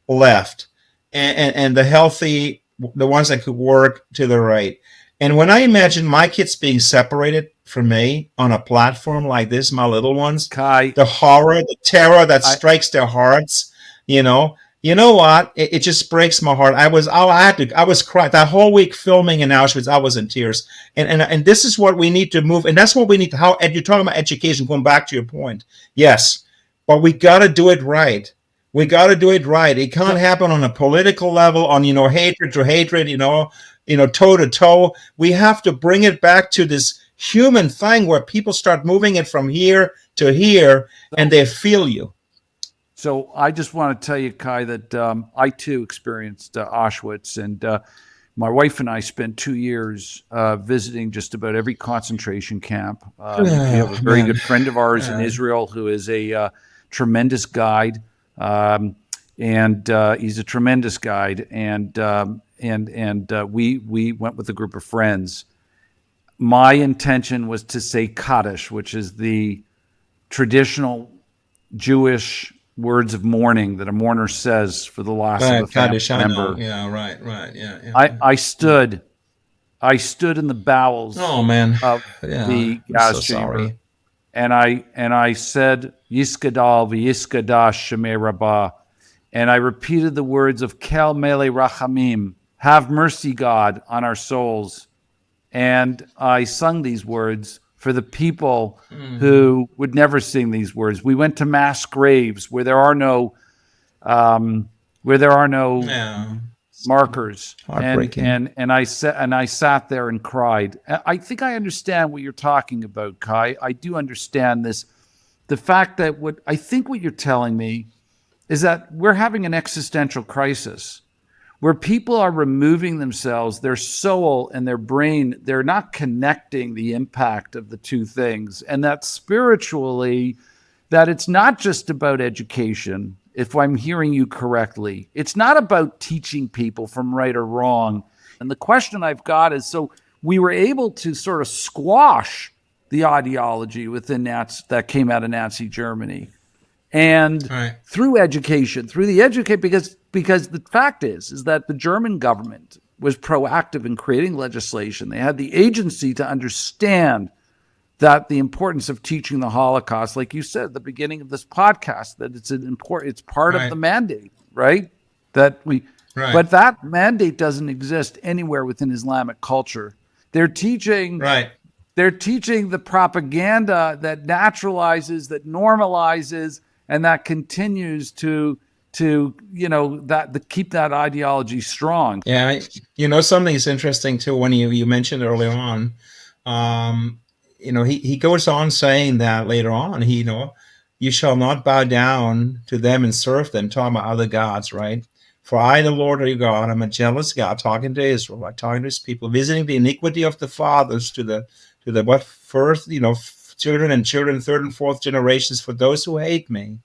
left, and the healthy, the ones that could work to the right. And when I imagine my kids being separated from me on a platform like this, my little ones,
Kai,
the horror, the terror that strikes their hearts, you know what? It just breaks my heart. I was crying that whole week filming in Auschwitz. I was in tears. And this is what we need to move. And that's what we need to, you're talking about education, going back to your point. Yes, but we got to do it right. We got to do it right. It can't happen on a political level, on, hatred to hatred, toe to toe. We have to bring it back to this human thing where people start moving it from here to here and they feel you.
So I just want to tell you, Kai, that I too experienced Auschwitz, and my wife and I spent 2 years visiting just about every concentration camp. We have a very good friend of ours in Israel who is a tremendous guide. And he's a tremendous guide, and we went with a group of friends. My intention was to say Kaddish, which is the traditional Jewish words of mourning that a mourner says for the loss of a family member.
Yeah, right. Yeah.
I stood in the bowels
of
the gas chamber. And I said, Yiskadal v'yiskadash shemei rabbah. And I repeated the words of Kel Mele Rachamim, have mercy, God, on our souls. And I sung these words for the people who would never sing these words. We went to mass graves where there are no markers. And I sat there and cried. I think I understand what you're talking about, Kai. I do understand this. The fact that what you're telling me is that we're having an existential crisis where people are removing themselves, their soul and their brain. They're not connecting the impact of the two things. And that spiritually, that it's not just about education. If I'm hearing you correctly, it's not about teaching people from right or wrong. And the question I've got is, so we were able to sort of squash the ideology within that came out of Nazi Germany, and through education, because the fact is that the German government was proactive in creating legislation. They had the agency to understand that the importance of teaching the Holocaust, like you said at the beginning of this podcast, that it's part of the mandate, right? But that mandate doesn't exist anywhere within Islamic culture. They're teaching the propaganda that naturalizes, that normalizes, and that continues to keep that ideology strong.
Yeah, something is interesting too when you mentioned earlier on. He goes on saying that later on, you shall not bow down to them and serve them, talking about other gods, right? For I, the Lord your God, I'm a jealous God, talking to Israel, like talking to his people, visiting the iniquity of the fathers to the first, children and children, third and fourth generations for those who hate me,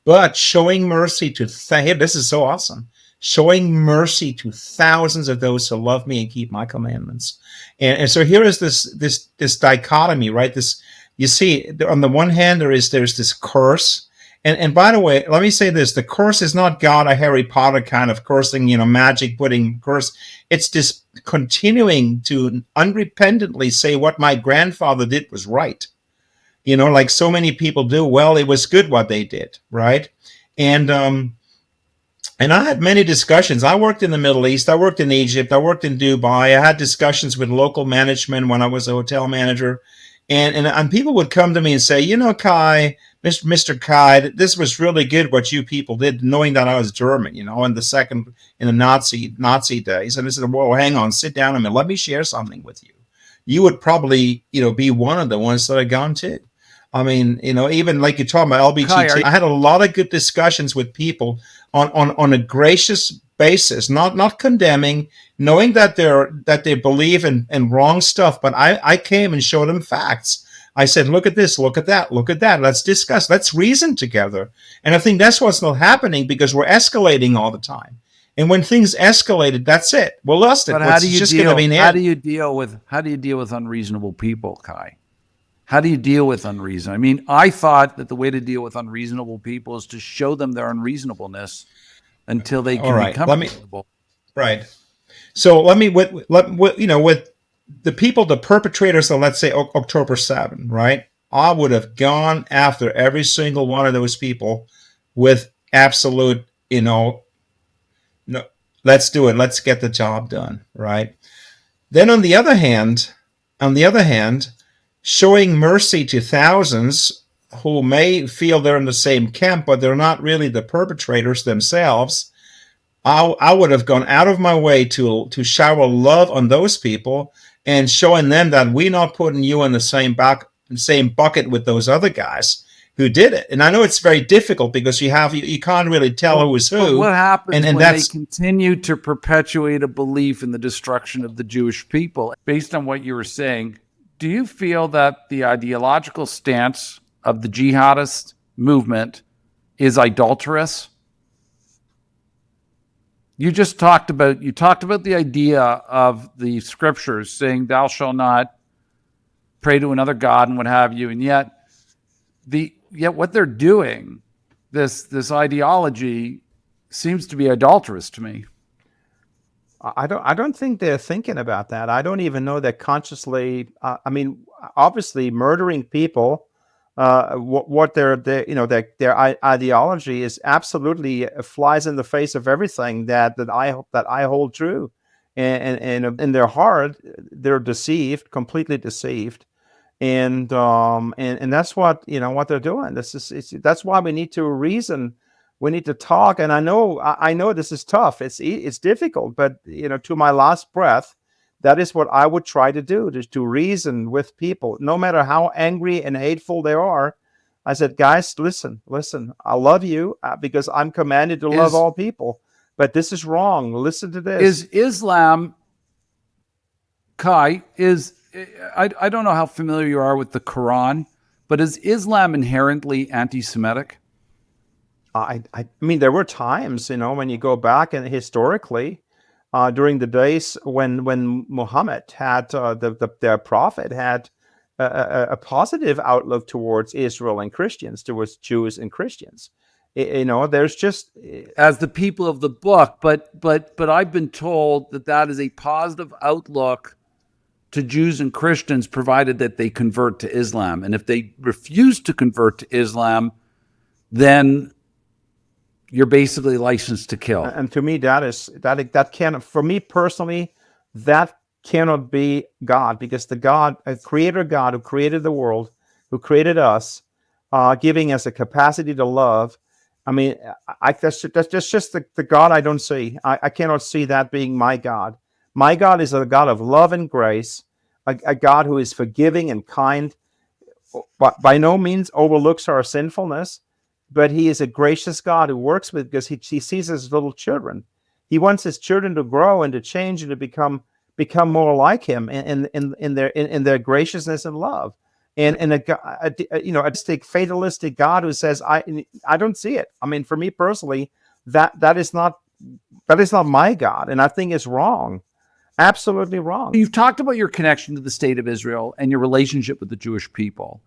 but showing mercy to, this is so awesome, showing mercy to thousands of those who love me and keep my commandments. And so here is this dichotomy, right? This, you see, on the one hand, there's this curse, And by the way, let me say this: the curse is not God, a Harry Potter kind of cursing, magic pudding curse. It's just continuing to unrepentantly say what my grandfather did was right. Like so many people do. Well, it was good what they did, right? And I had many discussions. I worked in the Middle East. I worked in Egypt. I worked in Dubai. I had discussions with local management when I was a hotel manager. And people would come to me and say, Kai, Mr. Kai, this was really good what you people did, knowing that I was German, in the Nazi days. And I said, whoa, hang on, sit down a minute. Let me share something with you. You would probably, be one of the ones that had gone too. I mean, even like you're talking about LBGT, I had a lot of good discussions with people on a gracious basis, not condemning, knowing that they believe in wrong stuff. But I came and showed them facts. I said, look at this, look at that, look at that. Let's discuss, let's reason together. And I think that's what's not happening because we're escalating all the time. And when things escalated, that's it. We're lost it.
But how do you deal with unreasonable people, Kai? How do you deal with unreason? I mean, I thought that the way to deal with unreasonable people is to show them their unreasonableness until they can become reasonable.
Right. So let me with the people, the perpetrators of, let's say, October 7, right? I would have gone after every single one of those people with absolute, no, let's do it. Let's get the job done, right? Then on the other hand, showing mercy to thousands who may feel they're in the same camp, but they're not really the perpetrators themselves. I would have gone out of my way to shower love on those people and showing them that we're not putting you in the same bucket with those other guys who did it. And I know it's very difficult because you can't really tell who is who.
But what happens when they continue to perpetuate a belief in the destruction of the Jewish people? Based on what you were saying, do you feel that the ideological stance of the jihadist movement is idolatrous? You talked about the idea of the scriptures saying thou shalt not pray to another god and what have you, and yet what they're doing, this ideology seems to be idolatrous to me.
I don't think they're thinking about that. I don't even know that consciously. Obviously, murdering people, what their ideology is absolutely flies in the face of everything that I hold true, and in their heart they're deceived, completely deceived, and that's what they're doing. That's why we need to reason. We need to talk, and I know this is tough. It's difficult, but to my last breath, that is what I would try to do, just to reason with people, no matter how angry and hateful they are. I said, guys, listen. I love you because I'm commanded to love all people, but this is wrong. Listen to this.
Is Islam, Kai? I don't know how familiar you are with the Quran, but is Islam inherently anti-Semitic?
I mean, there were times, when you go back and historically, during the days when Muhammad had their prophet had a positive outlook towards Israel and Christians, towards Jews and Christians. There's just
as the people of the book, but I've been told that is a positive outlook to Jews and Christians, provided that they convert to Islam. And if they refuse to convert to Islam, then you're basically licensed to kill.
And to me, that cannot, for me personally, that cannot be God, because a creator God who created the world, who created us, giving us a capacity to love. I mean, that's just the God I don't see. I cannot see that being my God. My God is a God of love and grace, a God who is forgiving and kind, but by no means overlooks our sinfulness. But he is a gracious God who works with, because he sees us as little children. He wants his children to grow and to change and to become more like him in their graciousness and love. And a fatalistic God who says, I don't see it. I mean, for me personally, that is not my God, and I think it's wrong. Absolutely wrong.
You've talked about your connection to the state of Israel and your relationship with the Jewish people.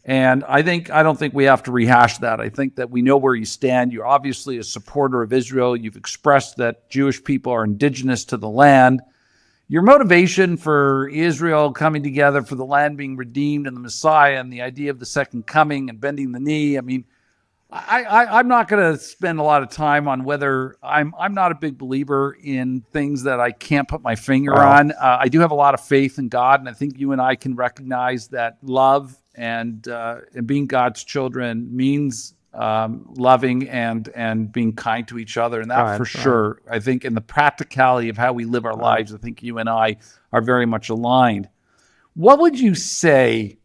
And I don't think we have to rehash that. I think that we know where you stand. You're obviously a supporter of Israel. You've expressed that Jewish people are indigenous to the land. Your motivation for Israel coming together, for the land being redeemed and the Messiah and the idea of the second coming and bending the knee. I mean, I'm not going to spend a lot of time on whether I'm not a big believer in things that I can't put my finger on. I do have a lot of faith in God, and I think you and I can recognize that love and being God's children means loving and being kind to each other, and that for sure. I think in the practicality of how we live our lives, I think you and I are very much aligned. What would you say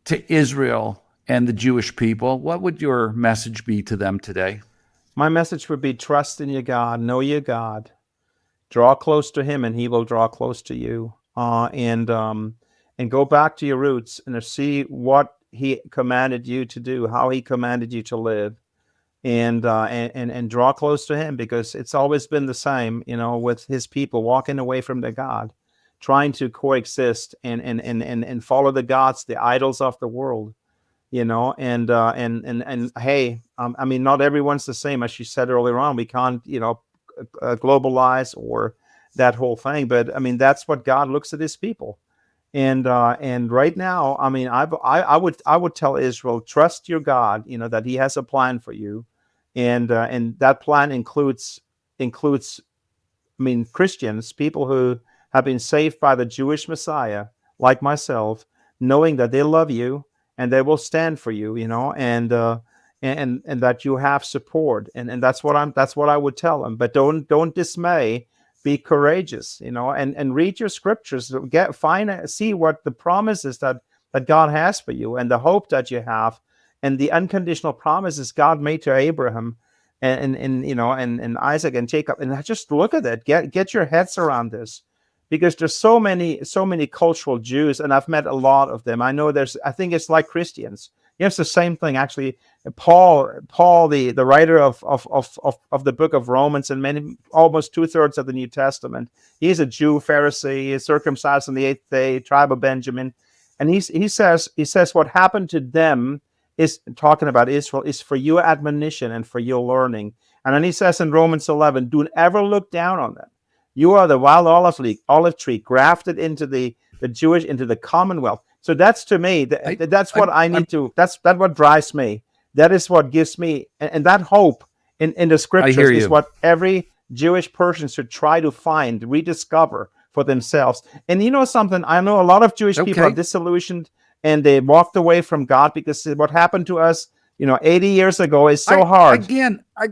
to Israel and the Jewish people? What would your message be to them today?
My message would be trust in your God, know your God, draw close to him and he will draw close to you. And go back to your roots and see what he commanded you to do, how he commanded you to live, and draw close to him, because it's always been the same, with his people walking away from their God, trying to coexist and follow the gods, the idols of the world. And hey, I mean, not everyone's the same, as you said earlier on. We can't, globalize or that whole thing. But I mean, that's what God looks at his people. And right now, I mean, I would tell Israel, trust your God, that he has a plan for you. And that plan includes, I mean, Christians, people who have been saved by the Jewish Messiah, like myself, knowing that they love you and they will stand for you, and that you have support, and that's what I would tell them. But don't dismay, be courageous, and read your scriptures, see what the promises that God has for you, and the hope that you have, and the unconditional promises God made to Abraham, and Isaac and Jacob, and just look at it, get your heads around this. Because there's so many cultural Jews, and I've met a lot of them. I know I think it's like Christians. It's the same thing, actually. Paul, the writer of the book of Romans and almost 2/3 of the New Testament, he's a Jew, Pharisee, he is circumcised on the 8th day, tribe of Benjamin, and he says what happened to them, is talking about Israel, is for your admonition and for your learning. And then he says in Romans 11, don't ever look down on them. You are the wild olive tree grafted into the Jewish, into the commonwealth. So that's, to me, that's what I need to, that's what drives me. That is what gives me, and that hope in the scriptures is what every Jewish person should try to find, rediscover for themselves. And you know something, I know a lot of Jewish people are disillusioned, and they walked away from God because what happened to us 80 years ago is so hard.
Again, I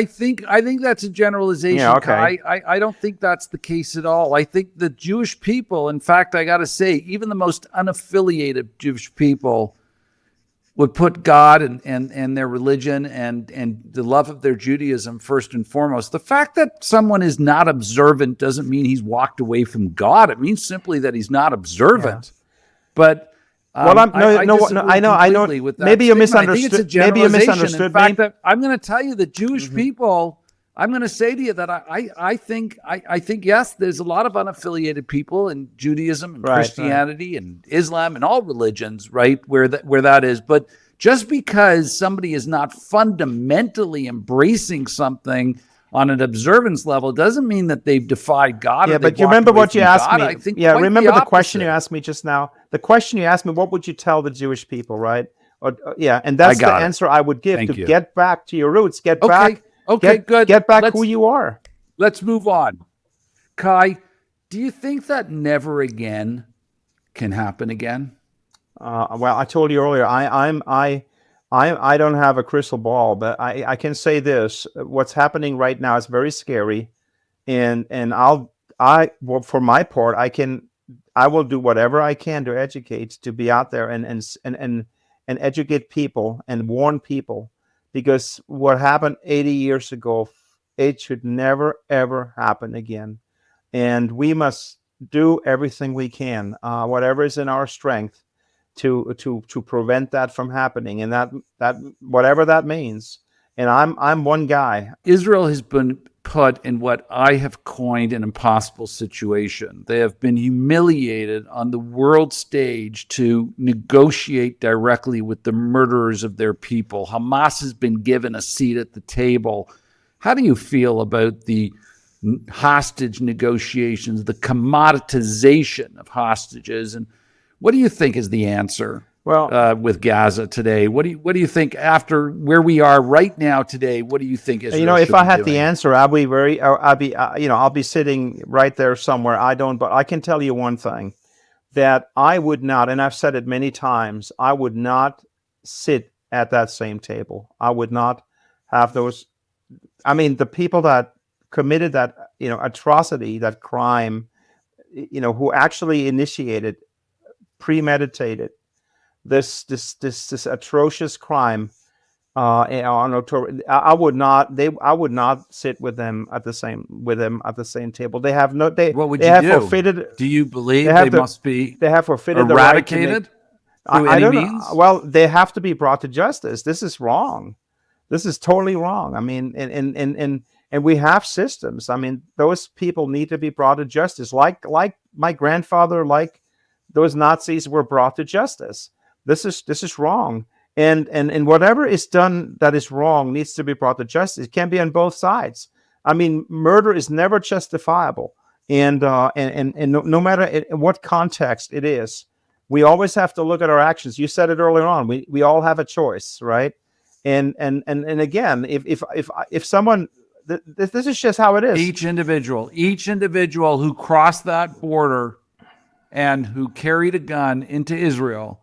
think that's a generalization.
Yeah, okay.
I don't think that's the case at all. I think the Jewish people, in fact, I got to say, even the most unaffiliated Jewish people would put God and their religion and the love of their Judaism first and foremost. The fact that someone is not observant doesn't mean he's walked away from God. It means simply that he's not observant. Yeah. But
well, I know. Maybe you misunderstood. Maybe you misunderstood.
In fact, I'm going to tell you that Jewish people. I'm going to say to you that I think yes, there's a lot of unaffiliated people in Judaism and Christianity and Islam and all religions, right? Where that is, but just because somebody is not fundamentally embracing something on an observance level doesn't mean that they've defied God.
Yeah, but you remember what you asked me. Remember the question you asked me just now. The question you asked me: what would you tell the Jewish people, right? And that's the answer I would give. Get back to your roots. Get back.
Okay, good.
Get back who you are.
Let's move on. Kai, do you think that never again can happen again?
Well, I told you earlier, I don't have a crystal ball, but I can say this: what's happening right now is very scary, and for my part, I will do whatever I can to educate, to be out there and educate people and warn people, because what happened 80 years ago, it should never ever happen again, and we must do everything we can, whatever is in our strength, to prevent that from happening, and that whatever that means. And I'm one guy.
Israel has been put in what I have coined an impossible situation. They have been humiliated on the world stage to negotiate directly with the murderers of their people. Hamas has been given a seat at the table. How do you feel about the hostage negotiations, the commoditization of hostages, and what do you think is the answer?
Well,
With Gaza today, what do you think after where we are right now today? What do you think Israel
if
should
I
be
had
doing?
the answer, I'll be sitting right there somewhere. But I can tell you one thing, that I would not, and I've said it many times, I would not sit at that same table. I would not have those. I mean, the people that committed that, atrocity, that crime, who actually initiated, premeditated this atrocious crime on October. I would not sit with them at the same table. They have no.
What would
they
you
have
do?
forfeited.
Do you believe
They
must be
They have forfeited the right to make.
eradicated through
I
any
don't
means?
know. Well, they have to be brought to justice. This is wrong. This is totally wrong. I mean, and we have systems. I mean, those people need to be brought to justice, like my grandfather, like those Nazis were brought to justice. This is wrong, and whatever is done that is wrong needs to be brought to justice. It can be on both sides. I mean, murder is never justifiable, and no matter in what context it is, we always have to look at our actions. You said it earlier on. We all have a choice, right? And again, if someone, this is just how it is.
Each individual who crossed that border and who carried a gun into Israel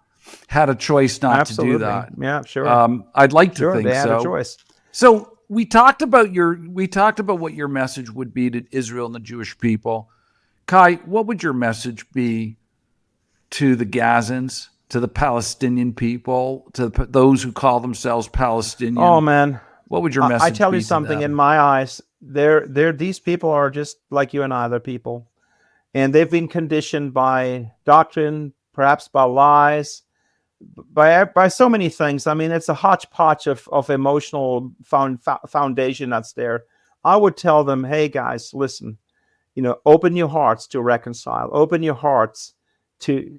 had a choice not
Absolutely.
to do that.
Yeah, sure.
I'd like to
Sure,
think
they had
so.
a choice.
So we talked about what your message would be to Israel and the Jewish people. Kai, what would your message be to the Gazans, to the Palestinian people, to those who call themselves Palestinian?
Oh man,
what would your message be?
I tell you something. In my eyes, these people are just like you and I. They're people, and they've been conditioned by doctrine, perhaps by lies, by so many things. I mean, it's a hodgepodge of emotional foundation that's there. I would tell them, hey guys, listen, open your hearts to reconcile. Open your hearts to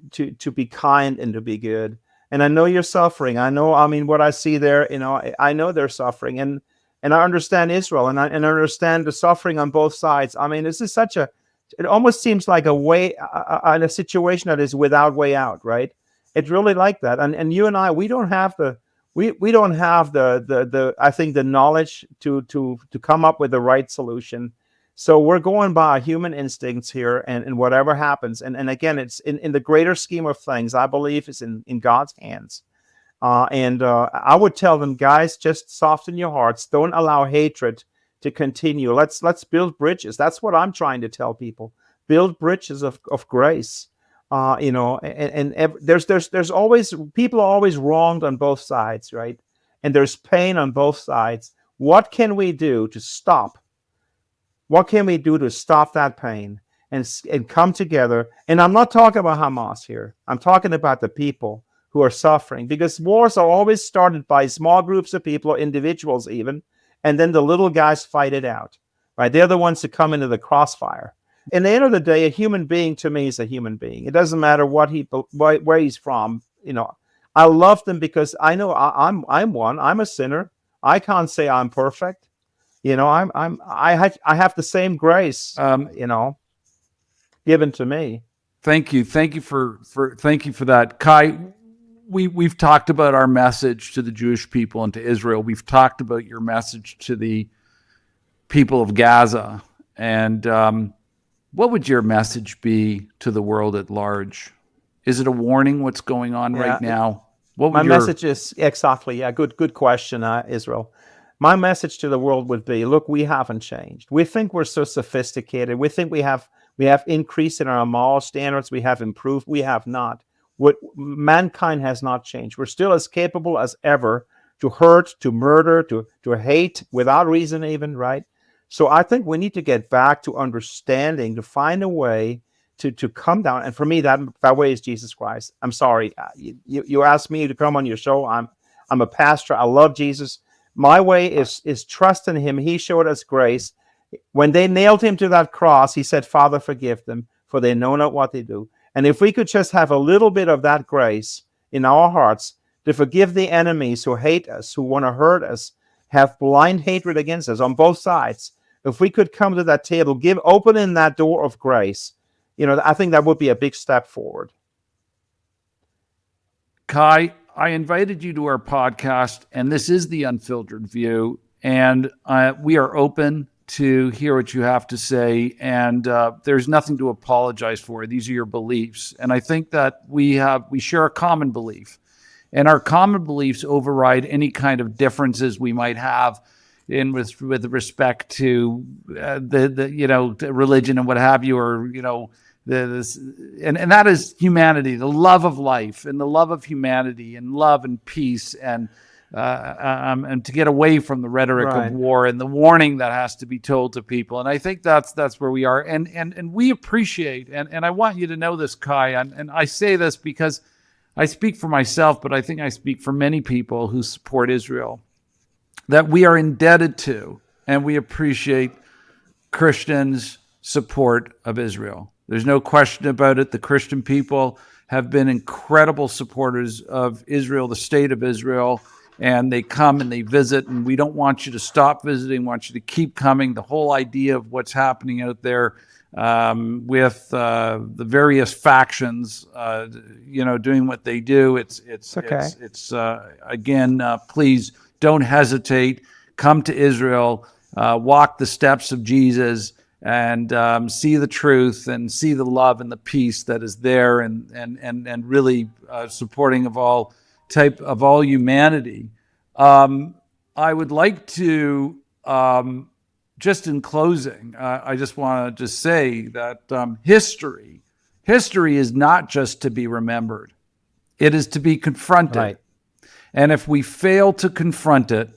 be kind and to be good. And I know you're suffering. I mean, what I see there, I know they're suffering, and I understand Israel, and I understand the suffering on both sides. I mean, this is it almost seems like a situation that is without way out, right? It's really like that. And you and I, we don't have the I think the knowledge to come up with the right solution. So we're going by human instincts here, and whatever happens. And again, it's in the greater scheme of things, I believe it's in God's hands. I would tell them, guys, just soften your hearts. Don't allow hatred to continue. Let's build bridges. That's what I'm trying to tell people. Build bridges of grace. There's always, people are always wronged on both sides, right? And there's pain on both sides. What can we do to stop? What can we do to stop that pain and come together? And I'm not talking about Hamas here. I'm talking about the people who are suffering, because wars are always started by small groups of people, or individuals even, and then the little guys fight it out, right? They're the ones who come into the crossfire. In the end of the day, a human being to me is a human being. It doesn't matter where he's from. I love them because I know I'm one. I'm a sinner. I can't say I'm perfect. I have the same grace, given to me.
Thank you for that, Kai. We've talked about our message to the Jewish people and to Israel. We've talked about your message to the people of Gaza, and what would your message be to the world at large? Is it a warning what's going on right now?
My message is exactly, good question, Israel. My message to the world would be, look, we haven't changed. We think we're so sophisticated. We think we have increased in our moral standards. We have improved. We have not. What mankind has not changed. We're still as capable as ever to hurt, to murder, to hate without reason even, right? So I think we need to get back to understanding, to find a way to come down. And for me, that way is Jesus Christ. I'm sorry. You asked me to come on your show. I'm a pastor. I love Jesus. My way is trust in him. He showed us grace. When they nailed him to that cross, he said, Father, forgive them, for they know not what they do. And if we could just have a little bit of that grace in our hearts to forgive the enemies who hate us, who want to hurt us, have blind hatred against us on both sides, if we could come to that table, opening that door of grace, I think that would be a big step forward.
Kai, I invited you to our podcast, and this is the Unfiltered View, and we are open to hear what you have to say, and there's nothing to apologize for. These are your beliefs, and I think that we share a common belief, and our common beliefs override any kind of differences we might have with respect to the religion and what have you, or and that is humanity, the love of life and the love of humanity and love and peace, and to get away from the rhetoric
Right.
of war and the warning that has to be told to people. And I think that's where we are. And we appreciate, and I want you to know this, Kai, and I say this because I speak for myself, but I think I speak for many people who support Israel, that we are indebted to and we appreciate Christians' support of Israel. There's no question about it. The Christian people have been incredible supporters of Israel, the state of Israel, and they come and they visit, and we don't want you to stop visiting. We want you to keep coming. The whole idea of what's happening out there with the various factions, doing what they do. It's
okay.
Again, please don't hesitate. Come to Israel, walk the steps of Jesus, and see the truth and see the love and the peace that is there, and really supporting of all humanity. I would like to, just in closing, I just want to say that history is not just to be remembered. It is to be confronted.
Right.
And if we fail to confront it,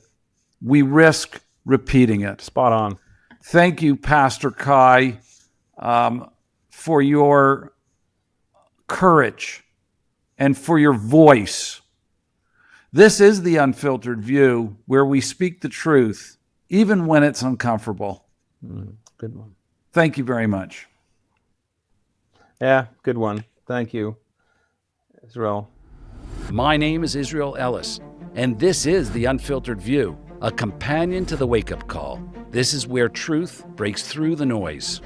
we risk repeating it.
Spot on.
Thank you, Pastor Kai, for your courage and for your voice. This is the Unfiltered View, where we speak the truth, even when it's uncomfortable.
Good one.
Thank you very much.
Yeah, good one. Thank you, Israel.
My name is Israel Ellis, and this is the Unfiltered View, a companion to the wake-up call. This is where truth breaks through the noise.